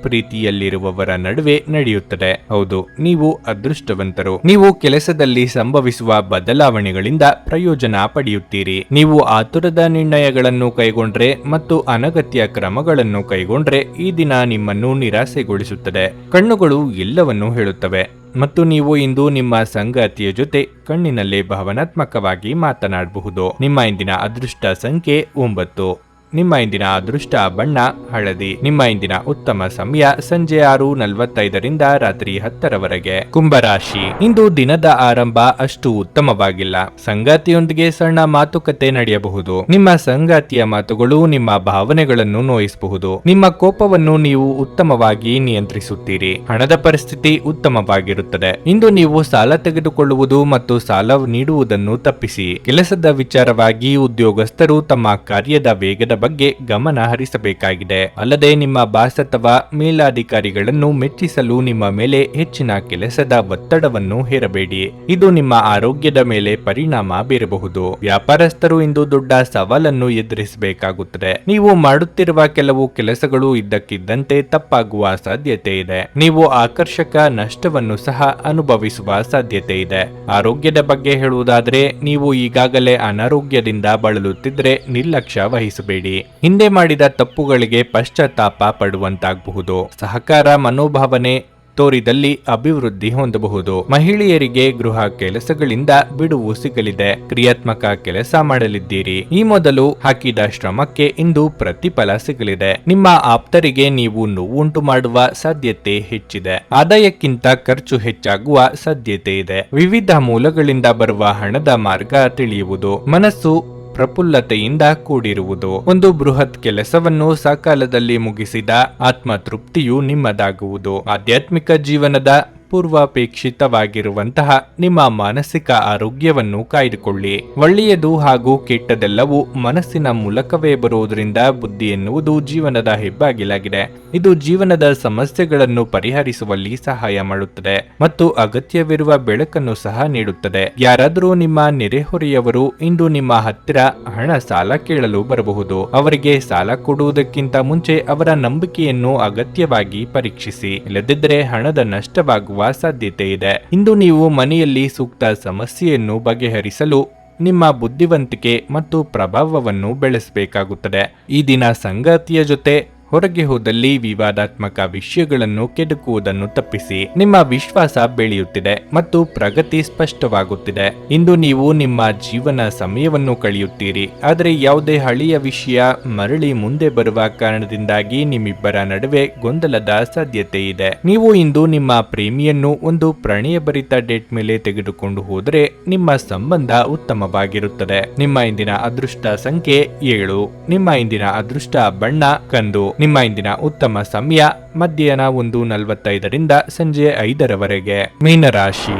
ಪ್ರೀತಿಯಲ್ಲಿರುವವರ ನಡುವೆ ನಡೆಯುತ್ತದೆ. ಹೌದು, ನೀವು ಅದೃಷ್ಟವಂತರು. ನೀವು ಕೆಲಸದಲ್ಲಿ ಸಂಭವಿಸುವ ಬದಲಾವಣೆಗಳಿಂದ ಪ್ರಯೋಜನ ಪಡೆಯುತ್ತೀರಿ. ನೀವು ಆತುರದ ನಿರ್ಣಯಗಳನ್ನು ಕೈಗೊಂಡ್ರೆ ಮತ್ತು ಅನಗತ್ಯ ಕ್ರಮಗಳನ್ನು ಕೈಗೊಂಡ್ರೆ ಈ ದಿನ ನಿಮ್ಮನ್ನು ನಿರಾಸೆಗೊಳಿಸುತ್ತದೆ. ಕಣ್ಣುಗಳು ಎಲ್ಲವನ್ನೂ ಹೇಳುತ್ತವೆ ಮತ್ತು ನೀವು ಇಂದು ನಿಮ್ಮ ಸಂಗಾತಿಯ ಜೊತೆ ಕಣ್ಣಿನಲ್ಲೇ ಭಾವನಾತ್ಮಕವಾಗಿ ಮಾತನಾಡಬಹುದು. ನಿಮ್ಮ ಇಂದಿನ ಅದೃಷ್ಟ ಸಂಖ್ಯೆ 9. ನಿಮ್ಮ ಇಂದಿನ ಅದೃಷ್ಟ ಬಣ್ಣ ಹಳದಿ. ನಿಮ್ಮ ಇಂದಿನ ಉತ್ತಮ ಸಮಯ ಸಂಜೆ 6:45 ರಾತ್ರಿ 10 ಕುಂಭರಾಶಿ. ಇಂದು ದಿನದ ಆರಂಭ ಅಷ್ಟು ಉತ್ತಮವಾಗಿಲ್ಲ. ಸಂಗಾತಿಯೊಂದಿಗೆ ಸಣ್ಣ ಮಾತುಕತೆ ನಡೆಯಬಹುದು. ನಿಮ್ಮ ಸಂಗಾತಿಯ ಮಾತುಗಳು ನಿಮ್ಮ ಭಾವನೆಗಳನ್ನು ನೋಯಿಸಬಹುದು. ನಿಮ್ಮ ಕೋಪವನ್ನು ನೀವು ಉತ್ತಮವಾಗಿ ನಿಯಂತ್ರಿಸುತ್ತೀರಿ. ಹಣದ ಪರಿಸ್ಥಿತಿ ಉತ್ತಮವಾಗಿರುತ್ತದೆ. ಇಂದು ನೀವು ಸಾಲ ತೆಗೆದುಕೊಳ್ಳುವುದು ಮತ್ತು ಸಾಲ ನೀಡುವುದನ್ನು ತಪ್ಪಿಸಿ. ಕೆಲಸದ ವಿಚಾರವಾಗಿ ಉದ್ಯೋಗಸ್ಥರು ತಮ್ಮ ಕಾರ್ಯದ ವೇಗದ ಬಗ್ಗೆ ಗಮನ ಹರಿಸಬೇಕಾಗಿದೆ. ಅಲ್ಲದೆ ನಿಮ್ಮ ಬಾಸ್ ಅಥವಾ ಮೇಲಾಧಿಕಾರಿಗಳನ್ನು ಮೆಚ್ಚಿಸಲು ನಿಮ್ಮ ಮೇಲೆ ಹೆಚ್ಚಿನ ಕೆಲಸದ ಒತ್ತಡವನ್ನು ಹೇರಬೇಡಿ. ಇದು ನಿಮ್ಮ ಆರೋಗ್ಯದ ಮೇಲೆ ಪರಿಣಾಮ ಬೀರಬಹುದು. ವ್ಯಾಪಾರಸ್ಥರು ಇಂದು ದೊಡ್ಡ ಸವಾಲನ್ನು ಎದುರಿಸಬೇಕಾಗುತ್ತದೆ. ನೀವು ಮಾಡುತ್ತಿರುವ ಕೆಲವು ಕೆಲಸಗಳು ಇದ್ದಕ್ಕಿದ್ದಂತೆ ತಪ್ಪಾಗುವ ಸಾಧ್ಯತೆ ಇದೆ. ನೀವು ಆಕರ್ಷಕ ನಷ್ಟವನ್ನು ಸಹ ಅನುಭವಿಸುವ ಸಾಧ್ಯತೆ ಇದೆ. ಆರೋಗ್ಯದ ಬಗ್ಗೆ ಹೇಳುವುದಾದರೆ ನೀವು ಈಗಾಗಲೇ ಅನಾರೋಗ್ಯದಿಂದ ಬಳಲುತ್ತಿದ್ರೆ ನಿರ್ಲಕ್ಷ್ಯ ವಹಿಸಬೇಡಿ. ಹಿಂದೆ ಮಾಡಿದ ತಪ್ಪುಗಳಿಗೆ ಪಶ್ಚಾತ್ತಾಪ ಪಡುವಂತಾಗಬಹುದು. ಸಹಕಾರ ಮನೋಭಾವನೆ ತೋರಿದಲ್ಲಿ ಅಭಿವೃದ್ಧಿ ಹೊಂದಬಹುದು. ಮಹಿಳೆಯರಿಗೆ ಗೃಹ ಕೆಲಸಗಳಿಂದ ಬಿಡುವು ಸಿಗಲಿದೆ. ಕ್ರಿಯಾತ್ಮಕ ಕೆಲಸ ಮಾಡಲಿದ್ದೀರಿ. ಈ ಮೊದಲು ಹಾಕಿದ ಶ್ರಮಕ್ಕೆ ಇಂದು ಪ್ರತಿಫಲ ಸಿಗಲಿದೆ. ನಿಮ್ಮ ಆಪ್ತರಿಗೆ ನೀವು ನೋವುಂಟು ಮಾಡುವ ಸಾಧ್ಯತೆ ಹೆಚ್ಚಿದೆ. ಆದಾಯಕ್ಕಿಂತ ಖರ್ಚು ಹೆಚ್ಚಾಗುವ ಸಾಧ್ಯತೆ ಇದೆ. ವಿವಿಧ ಮೂಲಗಳಿಂದ ಬರುವ ಹಣದ ಮಾರ್ಗ ತಿಳಿಯುವುದು. ಮನಸ್ಸು ಪ್ರಫುಲ್ಲತೆಯಿಂದ ಕೂಡಿರುವುದು. ಒಂದು ಬೃಹತ್ ಕೆಲಸವನ್ನು ಸಕಾಲದಲ್ಲಿ ಮುಗಿಸಿದ ಆತ್ಮತೃಪ್ತಿಯು ನಿಮ್ಮದಾಗುವುದು. ಆಧ್ಯಾತ್ಮಿಕ ಜೀವನದ ಪೂರ್ವಾಪೇಕ್ಷಿತವಾಗಿರುವಂತಹ ನಿಮ್ಮ ಮಾನಸಿಕ ಆರೋಗ್ಯವನ್ನು ಕಾಯ್ದುಕೊಳ್ಳಿ. ಒಳ್ಳೆಯದು ಹಾಗೂ ಕೆಟ್ಟದೆಲ್ಲವೂ ಮನಸ್ಸಿನ ಮೂಲಕವೇ ಬರುವುದರಿಂದ ಬುದ್ಧಿ ಎನ್ನುವುದು ಜೀವನದ ಹೆಬ್ಬಾಗಿಲಾಗಿದೆ. ಇದು ಜೀವನದ ಸಮಸ್ಯೆಗಳನ್ನು ಪರಿಹರಿಸುವಲ್ಲಿ ಸಹಾಯ ಮಾಡುತ್ತದೆ ಮತ್ತು ಅಗತ್ಯವಿರುವ ಬೆಳಕನ್ನು ಸಹ ನೀಡುತ್ತದೆ. ಯಾರಾದರೂ ನಿಮ್ಮ ನೆರೆಹೊರೆಯವರು ಇಂದು ನಿಮ್ಮ ಹತ್ತಿರ ಹಣ ಸಾಲ ಕೇಳಲು ಬರಬಹುದು. ಅವರಿಗೆ ಸಾಲ ಕೊಡುವುದಕ್ಕಿಂತ ಮುಂಚೆ ಅವರ ನಂಬಿಕೆಯನ್ನು ಅಗತ್ಯವಾಗಿ ಪರೀಕ್ಷಿಸಿ. ಇಲ್ಲದಿದ್ದರೆ ಹಣದ ನಷ್ಟವಾಗುವ ಸಾಧ್ಯತೆ ಇದೆ. ಇಂದು ನೀವು ಮನೆಯಲ್ಲಿ ಸೂಕ್ತ ಸಮಸ್ಯೆಯನ್ನು ಬಗೆಹರಿಸಲು ನಿಮ್ಮ ಬುದ್ಧಿವಂತಿಕೆ ಮತ್ತು ಪ್ರಭಾವವನ್ನು ಬೆಳೆಸಬೇಕಾಗುತ್ತದೆ. ಈ ದಿನ ಸಂಗಾತಿಯ ಜೊತೆ ಹೊರಗೆ ಹೋದಲ್ಲಿ ವಿವಾದಾತ್ಮಕ ವಿಷಯಗಳನ್ನು ಕೆದಕುವುದನ್ನು ತಪ್ಪಿಸಿ. ನಿಮ್ಮ ವಿಶ್ವಾಸ ಬೆಳೆಯುತ್ತಿದೆ ಮತ್ತು ಪ್ರಗತಿ ಸ್ಪಷ್ಟವಾಗುತ್ತಿದೆ. ಇಂದು ನೀವು ನಿಮ್ಮ ಜೀವನ ಸಮಯವನ್ನು ಕಳೆಯುತ್ತೀರಿ. ಆದರೆ ಯಾವುದೇ ಹಳೆಯ ವಿಷಯ ಮರಳಿ ಮುಂದೆ ಬರುವ ಕಾರಣದಿಂದಾಗಿ ನಿಮ್ಮಿಬ್ಬರ ನಡುವೆ ಗೊಂದಲದ ಸಾಧ್ಯತೆ ಇದೆ. ನೀವು ಇಂದು ನಿಮ್ಮ ಪ್ರೇಮಿಯನ್ನು ಒಂದು ಪ್ರಣಯಭರಿತ ಡೇಟ್ ಮೇಲೆ ತೆಗೆದುಕೊಂಡು ಹೋದರೆ ನಿಮ್ಮ ಸಂಬಂಧ ಉತ್ತಮವಾಗಿರುತ್ತದೆ. ನಿಮ್ಮ ಇಂದಿನ ಅದೃಷ್ಟ ಸಂಖ್ಯೆ 7. ನಿಮ್ಮ ಇಂದಿನ ಅದೃಷ್ಟ ಬಣ್ಣ ಕಂದು. ನಿಮ್ಮ ಇಂದಿನ ಉತ್ತಮ ಸಮಯ ಮಧ್ಯಾಹ್ನ 1:45 ಸಂಜೆ 5 ಮೀನರಾಶಿ.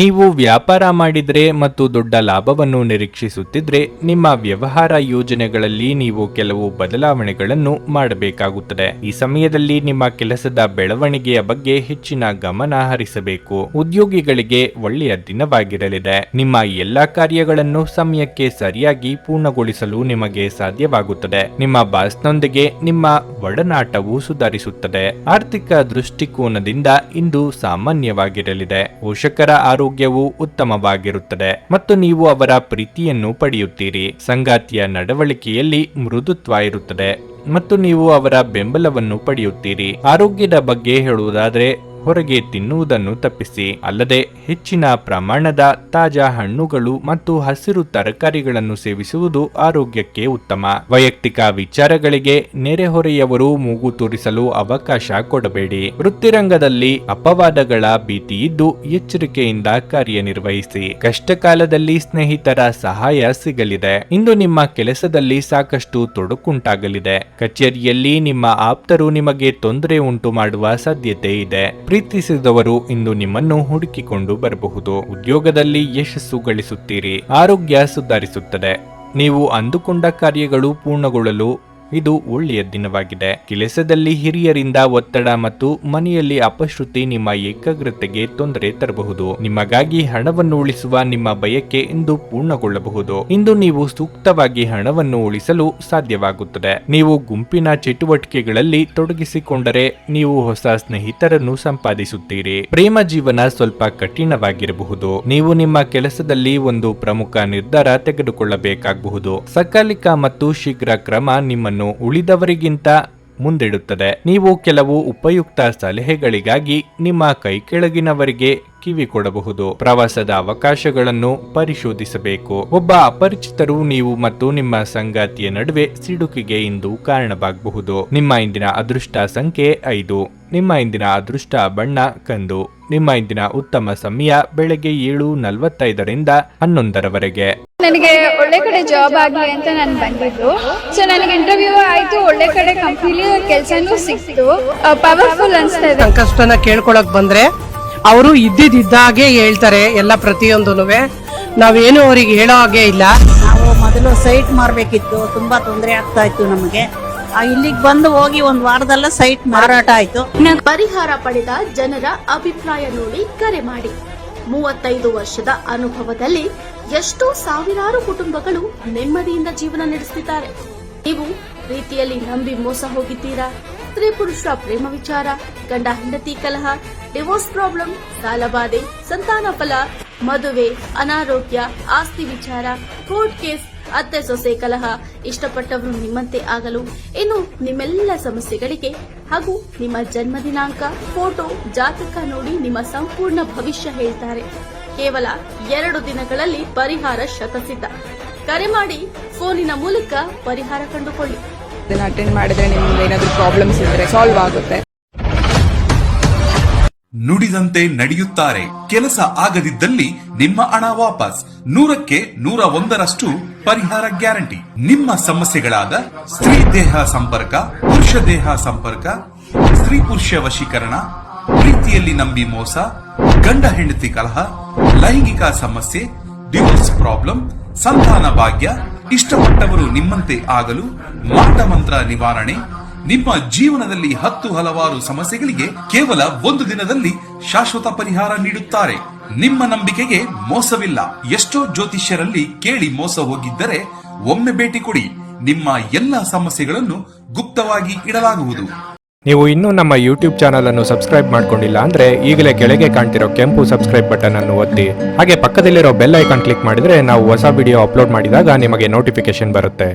ನೀವು ವ್ಯಾಪಾರ ಮಾಡಿದ್ರೆ ಮತ್ತು ದೊಡ್ಡ ಲಾಭವನ್ನು ನಿರೀಕ್ಷಿಸುತ್ತಿದ್ರೆ ನಿಮ್ಮ ವ್ಯವಹಾರ ಯೋಜನೆಗಳಲ್ಲಿ ನೀವು ಕೆಲವು ಬದಲಾವಣೆಗಳನ್ನು ಮಾಡಬೇಕಾಗುತ್ತದೆ. ಈ ಸಮಯದಲ್ಲಿ ನಿಮ್ಮ ಕೆಲಸದ ಬೆಳವಣಿಗೆಯ ಬಗ್ಗೆ ಹೆಚ್ಚಿನ ಗಮನ ಹರಿಸಬೇಕು. ಉದ್ಯೋಗಿಗಳಿಗೆ ಒಳ್ಳೆಯ ದಿನವಾಗಿರಲಿದೆ. ನಿಮ್ಮ ಎಲ್ಲಾ ಕಾರ್ಯಗಳನ್ನು ಸಮಯಕ್ಕೆ ಸರಿಯಾಗಿ ಪೂರ್ಣಗೊಳಿಸಲು ನಿಮಗೆ ಸಾಧ್ಯವಾಗುತ್ತದೆ. ನಿಮ್ಮ ಬಾಸ್ನೊಂದಿಗೆ ನಿಮ್ಮ ಒಡನಾಟವು ಸುಧಾರಿಸುತ್ತದೆ. ಆರ್ಥಿಕ ದೃಷ್ಟಿಕೋನದಿಂದ ಇಂದು ಸಾಮಾನ್ಯವಾಗಿರಲಿದೆ. ಪೋಷಕರ ಆರೋಗ್ಯವು ಉತ್ತಮವಾಗಿರುತ್ತದೆ ಮತ್ತು ನೀವು ಅವರ ಪ್ರೀತಿಯನ್ನು ಪಡೆಯುತ್ತೀರಿ. ಸಂಗಾತಿಯ ನಡವಳಿಕೆಯಲ್ಲಿ ಮೃದುತ್ವ ಇರುತ್ತದೆ ಮತ್ತು ನೀವು ಅವರ ಬೆಂಬಲವನ್ನು ಪಡೆಯುತ್ತೀರಿ. ಆರೋಗ್ಯದ ಬಗ್ಗೆ ಹೇಳುವುದಾದರೆ ಹೊರಗೆ ತಿನ್ನುವುದನ್ನು ತಪ್ಪಿಸಿ. ಅಲ್ಲದೆ ಹೆಚ್ಚಿನ ಪ್ರಮಾಣದ ತಾಜಾ ಹಣ್ಣುಗಳು ಮತ್ತು ಹಸಿರು ತರಕಾರಿಗಳನ್ನು ಸೇವಿಸುವುದು ಆರೋಗ್ಯಕ್ಕೆ ಉತ್ತಮ. ವೈಯಕ್ತಿಕ ವಿಚಾರಗಳಿಗೆ ನೆರೆಹೊರೆಯವರು ಮೂಗು ತೂರಿಸಲು ಅವಕಾಶ ಕೊಡಬೇಡಿ. ವೃತ್ತಿರಂಗದಲ್ಲಿ ಅಪವಾದಗಳ ಭೀತಿ ಇದ್ದು ಎಚ್ಚರಿಕೆಯಿಂದ ಕಾರ್ಯನಿರ್ವಹಿಸಿ. ಕಷ್ಟಕಾಲದಲ್ಲಿ ಸ್ನೇಹಿತರ ಸಹಾಯ ಸಿಗಲಿದೆ. ಇಂದು ನಿಮ್ಮ ಕೆಲಸದಲ್ಲಿ ಸಾಕಷ್ಟು ತೊಡಕುಂಟಾಗಲಿದೆ. ಕಚೇರಿಯಲ್ಲಿ ನಿಮ್ಮ ಆಪ್ತರು ನಿಮಗೆ ತೊಂದರೆ ಉಂಟು ಮಾಡುವ ಸಾಧ್ಯತೆ ಇದೆ. ಪ್ರೀತಿಸಿದವರು ಇಂದು ನಿಮ್ಮನ್ನು ಹುಡುಕಿಕೊಂಡು ಬರಬಹುದು. ಉದ್ಯೋಗದಲ್ಲಿ ಯಶಸ್ಸು ಗಳಿಸುತ್ತೀರಿ. ಆರೋಗ್ಯ ಸುಧಾರಿಸುತ್ತದೆ. ನೀವು ಅಂದುಕೊಂಡ ಕಾರ್ಯಗಳು ಪೂರ್ಣಗೊಳ್ಳಲು ಇದು ಒಳ್ಳೆಯ ದಿನವಾಗಿದೆ. ಕೆಲಸದಲ್ಲಿ ಹಿರಿಯರಿಂದ ಒತ್ತಡ ಮತ್ತು ಮನೆಯಲ್ಲಿ ಅಪಶ್ರುತಿ ನಿಮ್ಮ ಏಕಾಗ್ರತೆಗೆ ತೊಂದರೆ ತರಬಹುದು. ನಿಮಗಾಗಿ ಹಣವನ್ನು ಉಳಿಸುವ ನಿಮ್ಮ ಬಯಕೆ ಇಂದು ಪೂರ್ಣಗೊಳ್ಳಬಹುದು. ಇಂದು ನೀವು ಸೂಕ್ತವಾಗಿ ಹಣವನ್ನು ಉಳಿಸಲು ಸಾಧ್ಯವಾಗುತ್ತದೆ. ನೀವು ಗುಂಪಿನ ಚಟುವಟಿಕೆಗಳಲ್ಲಿ ತೊಡಗಿಸಿಕೊಂಡರೆ ನೀವು ಹೊಸ ಸ್ನೇಹಿತರನ್ನು ಸಂಪಾದಿಸುತ್ತೀರಿ. ಪ್ರೇಮ ಜೀವನ ಸ್ವಲ್ಪ ಕಠಿಣವಾಗಿರಬಹುದು. ನೀವು ನಿಮ್ಮ ಕೆಲಸದಲ್ಲಿ ಒಂದು ಪ್ರಮುಖ ನಿರ್ಧಾರ ತೆಗೆದುಕೊಳ್ಳಬೇಕಾಗಬಹುದು. ಸಕಾಲಿಕ ಮತ್ತು ಶೀಘ್ರ ಕ್ರಮ ನಿಮ್ಮನ್ನು ಉಳಿದವರಿಗಿಂತ ಮುಂದಿಡುತ್ತದೆ. ನೀವು ಕೆಲವು ಉಪಯುಕ್ತ ಸಲಹೆಗಳಿಗಾಗಿ ನಿಮ್ಮ ಕೈ ಕೆಳಗಿನವರಿಗೆ ಕಿವಿ ಕೊಡಬಹುದು. ಪ್ರವಾಸದ ಅವಕಾಶಗಳನ್ನು ಪರಿಶೋಧಿಸಬೇಕು. ಒಬ್ಬ ಅಪರಿಚಿತರು ನೀವು ಮತ್ತು ನಿಮ್ಮ ಸಂಗಾತಿಯ ನಡುವೆ ಸಿಡುಕಿಗೆ ಇಂದು ಕಾರಣವಾಗಬಹುದು. ನಿಮ್ಮ ಇಂದಿನ ಅದೃಷ್ಟ ಸಂಖ್ಯೆ 5. ನಿಮ್ಮ ಇಂದಿನ ಅದೃಷ್ಟ ಬಣ್ಣ ಕಂದು. ನಿಮ್ಮ ಇಂದಿನ ಉತ್ತಮ ಸಮಯ ಬೆಳಗ್ಗೆ 7:45ರಿಂದ 11ರವರೆಗೆ. ನನಗೆ ಒಳ್ಳೆ ಕಡೆ ಜಾಬ್ ಆಗಲಿ ಅಂತ ನಾನು ಬಂದಿದ್ದು. ಸೊ ನನಗೆ ಇಂಟರ್ವ್ಯೂ ಆಯ್ತು, ಒಳ್ಳೆ ಕಡೆ ಕಂಪ್ನಿಲಿ ಕೆಲಸನೂ ಸಿಕ್ತು. ಪವರ್ಫುಲ್ ಅನ್ಸ್ತಾ ಇದೆ. ಸಂಕಷ್ಟನ ಕೇಳ್ಕೊಳಕ್ ಬಂದ್ರೆ ಅವರು ಇದ್ದಿದ್ದಾಗೆ ಹೇಳ್ತಾರೆ ಎಲ್ಲ ಪ್ರತಿಯೊಂದೂನುವೆ. ನಾವೇನು ಅವ್ರಿಗೆ ಹೇಳೋ ಹಾಗೆ ಇಲ್ಲ. ನಾವು ಮೊದಲು ಸೈಟ್ ಮಾರ್ಬೇಕಿತ್ತು, ತುಂಬಾ ತೊಂದರೆ ಆಗ್ತಾ ಇತ್ತು ನಮಗೆ. ಇಲ್ಲಿಗೆ ಬಂದು ಹೋಗಿ ಒಂದು ವಾರದಲ್ಲ ಸೈಟ್ ಮಾರಾಟ ಆಯ್ತು. ಪರಿಹಾರ ಪಡೆದ ಜನರ ಅಭಿಪ್ರಾಯ ನೋಡಿ ಕರೆ ಮಾಡಿ. 35 ವರ್ಷದ ಅನುಭವದಲ್ಲಿ ಎಷ್ಟೋ ಸಾವಿರಾರು ಕುಟುಂಬಗಳು ನೆಮ್ಮದಿಯಿಂದ ಜೀವನ ನಡೆಸುತ್ತಿದ್ದಾರೆ. ನೀವು ಪ್ರೀತಿಯಲ್ಲಿ ನಂಬಿ ಮೋಸ ಹೋಗಿದ್ದೀರಾ? ಸ್ತ್ರೀ ಪುರುಷ ಪ್ರೇಮ ವಿಚಾರ, ಗಂಡ ಹೆಂಡತಿ ಕಲಹ, ಡಿವೋರ್ಸ್ ಪ್ರಾಬ್ಲಮ್, ಸಾಲಬಾಧೆ, ಸಂತಾನ ಫಲ, ಮದುವೆ, ಅನಾರೋಗ್ಯ, ಆಸ್ತಿ ವಿಚಾರ, ಕೋರ್ಟ್ ಕೇಸ್, ಅತ್ತೆ ಸೊಸೆ ಕಲಹ, ಇಷ್ಟಪಟ್ಟವರು ನಿಮ್ಮಂತೆ ಆಗಲು, ಇನ್ನು ನಿಮ್ಮೆಲ್ಲ ಸಮಸ್ಯೆಗಳಿಗೆ ಹಾಗೂ ನಿಮ್ಮ ಜನ್ಮ ದಿನಾಂಕ, ಫೋಟೋ, ಜಾತಕ ನೋಡಿ ನಿಮ್ಮ ಸಂಪೂರ್ಣ ಭವಿಷ್ಯ ಹೇಳ್ತಾರೆ. ಕೇವಲ 2 ದಿನಗಳಲ್ಲಿ ಪರಿಹಾರ ಶತಸಿದ್ಧ. ಕರೆ ಮಾಡಿ ಫೋನಿನ ಮೂಲಕ ಪರಿಹಾರ ಕಂಡುಕೊಳ್ಳಿ. ಅಟೆಂಡ್ ಮಾಡಿದ್ರೆ ನಿಮ್ಗೆ ಏನಾದರೂ ಪ್ರಾಬ್ಲಮ್ಸ್ ಇದ್ರೆ ಸಾಲ್ವ್ ಆಗುತ್ತೆ. ನುಡಿದಂತೆ ನಡೆಯುತ್ತಾರೆ. ಕೆಲಸ ಆಗದಿದ್ದಲ್ಲಿ ನಿಮ್ಮ ಹಣ ವಾಪಸ್. 100ಕ್ಕೆ 101ರಷ್ಟು ಪರಿಹಾರ ಗ್ಯಾರಂಟಿ. ನಿಮ್ಮ ಸಮಸ್ಯೆಗಳಾದ ಸ್ತ್ರೀ ದೇಹ ಸಂಪರ್ಕ, ಪುರುಷ ದೇಹ ಸಂಪರ್ಕ, ಸ್ತ್ರೀ ಪುರುಷ ವಶೀಕರಣ, ಪ್ರೀತಿಯಲ್ಲಿ ನಂಬಿ ಮೋಸ, ಗಂಡ ಹೆಂಡತಿ ಕಲಹ, ಲೈಂಗಿಕ ಸಮಸ್ಯೆ, ಡಿವೋರ್ಸ್ ಪ್ರಾಬ್ಲಮ್, ಸಂತಾನ ಭಾಗ್ಯ, ಇಷ್ಟಪಟ್ಟವರು ನಿಮ್ಮಂತೆ ಆಗಲು, ಮಾಟ ಮಂತ್ರ ನಿವಾರಣೆ, ನಿಮ್ಮ ಜೀವನದಲ್ಲಿ 10 ಹಲವಾರು ಸಮಸ್ಯೆಗಳಿಗೆ ಕೇವಲ 1 ದಿನದಲ್ಲಿ ಶಾಶ್ವತ ಪರಿಹಾರ ನೀಡುತ್ತಾರೆ. ನಿಮ್ಮ ನಂಬಿಕೆಗೆ ಮೋಸವಿಲ್ಲ. ಎಷ್ಟೋ ಜ್ಯೋತಿಷ್ಯರಲ್ಲಿ ಕೇಳಿ ಮೋಸ ಹೋಗಿದ್ದರೆ ಒಮ್ಮೆ ಭೇಟಿ ಕೊಡಿ. ನಿಮ್ಮ ಎಲ್ಲ ಸಮಸ್ಯೆಗಳನ್ನು ಗುಪ್ತವಾಗಿ ಇಡಲಾಗುವುದು. ನೀವು ಇನ್ನೂ ನಮ್ಮ ಯೂಟ್ಯೂಬ್ ಚಾನಲ್ ಅನ್ನು ಸಬ್ಸ್ಕ್ರೈಬ್ ಮಾಡ್ಕೊಂಡಿಲ್ಲ ಅಂದ್ರೆ ಈಗಲೇ ಕೆಳಗೆ ಕಾಣ್ತಿರೋ ಕೆಂಪು ಸಬ್ಸ್ಕ್ರೈಬ್ ಬಟನ್ ಅನ್ನು ಒತ್ತಿ. ಹಾಗೆ ಪಕ್ಕದಲ್ಲಿರೋ ಬೆಲ್ ಐಕಾನ್ ಕ್ಲಿಕ್ ಮಾಡಿದ್ರೆ ನಾವು ಹೊಸ ವಿಡಿಯೋ ಅಪ್ಲೋಡ್ ಮಾಡಿದಾಗ ನಿಮಗೆ ನೋಟಿಫಿಕೇಶನ್ ಬರುತ್ತೆ.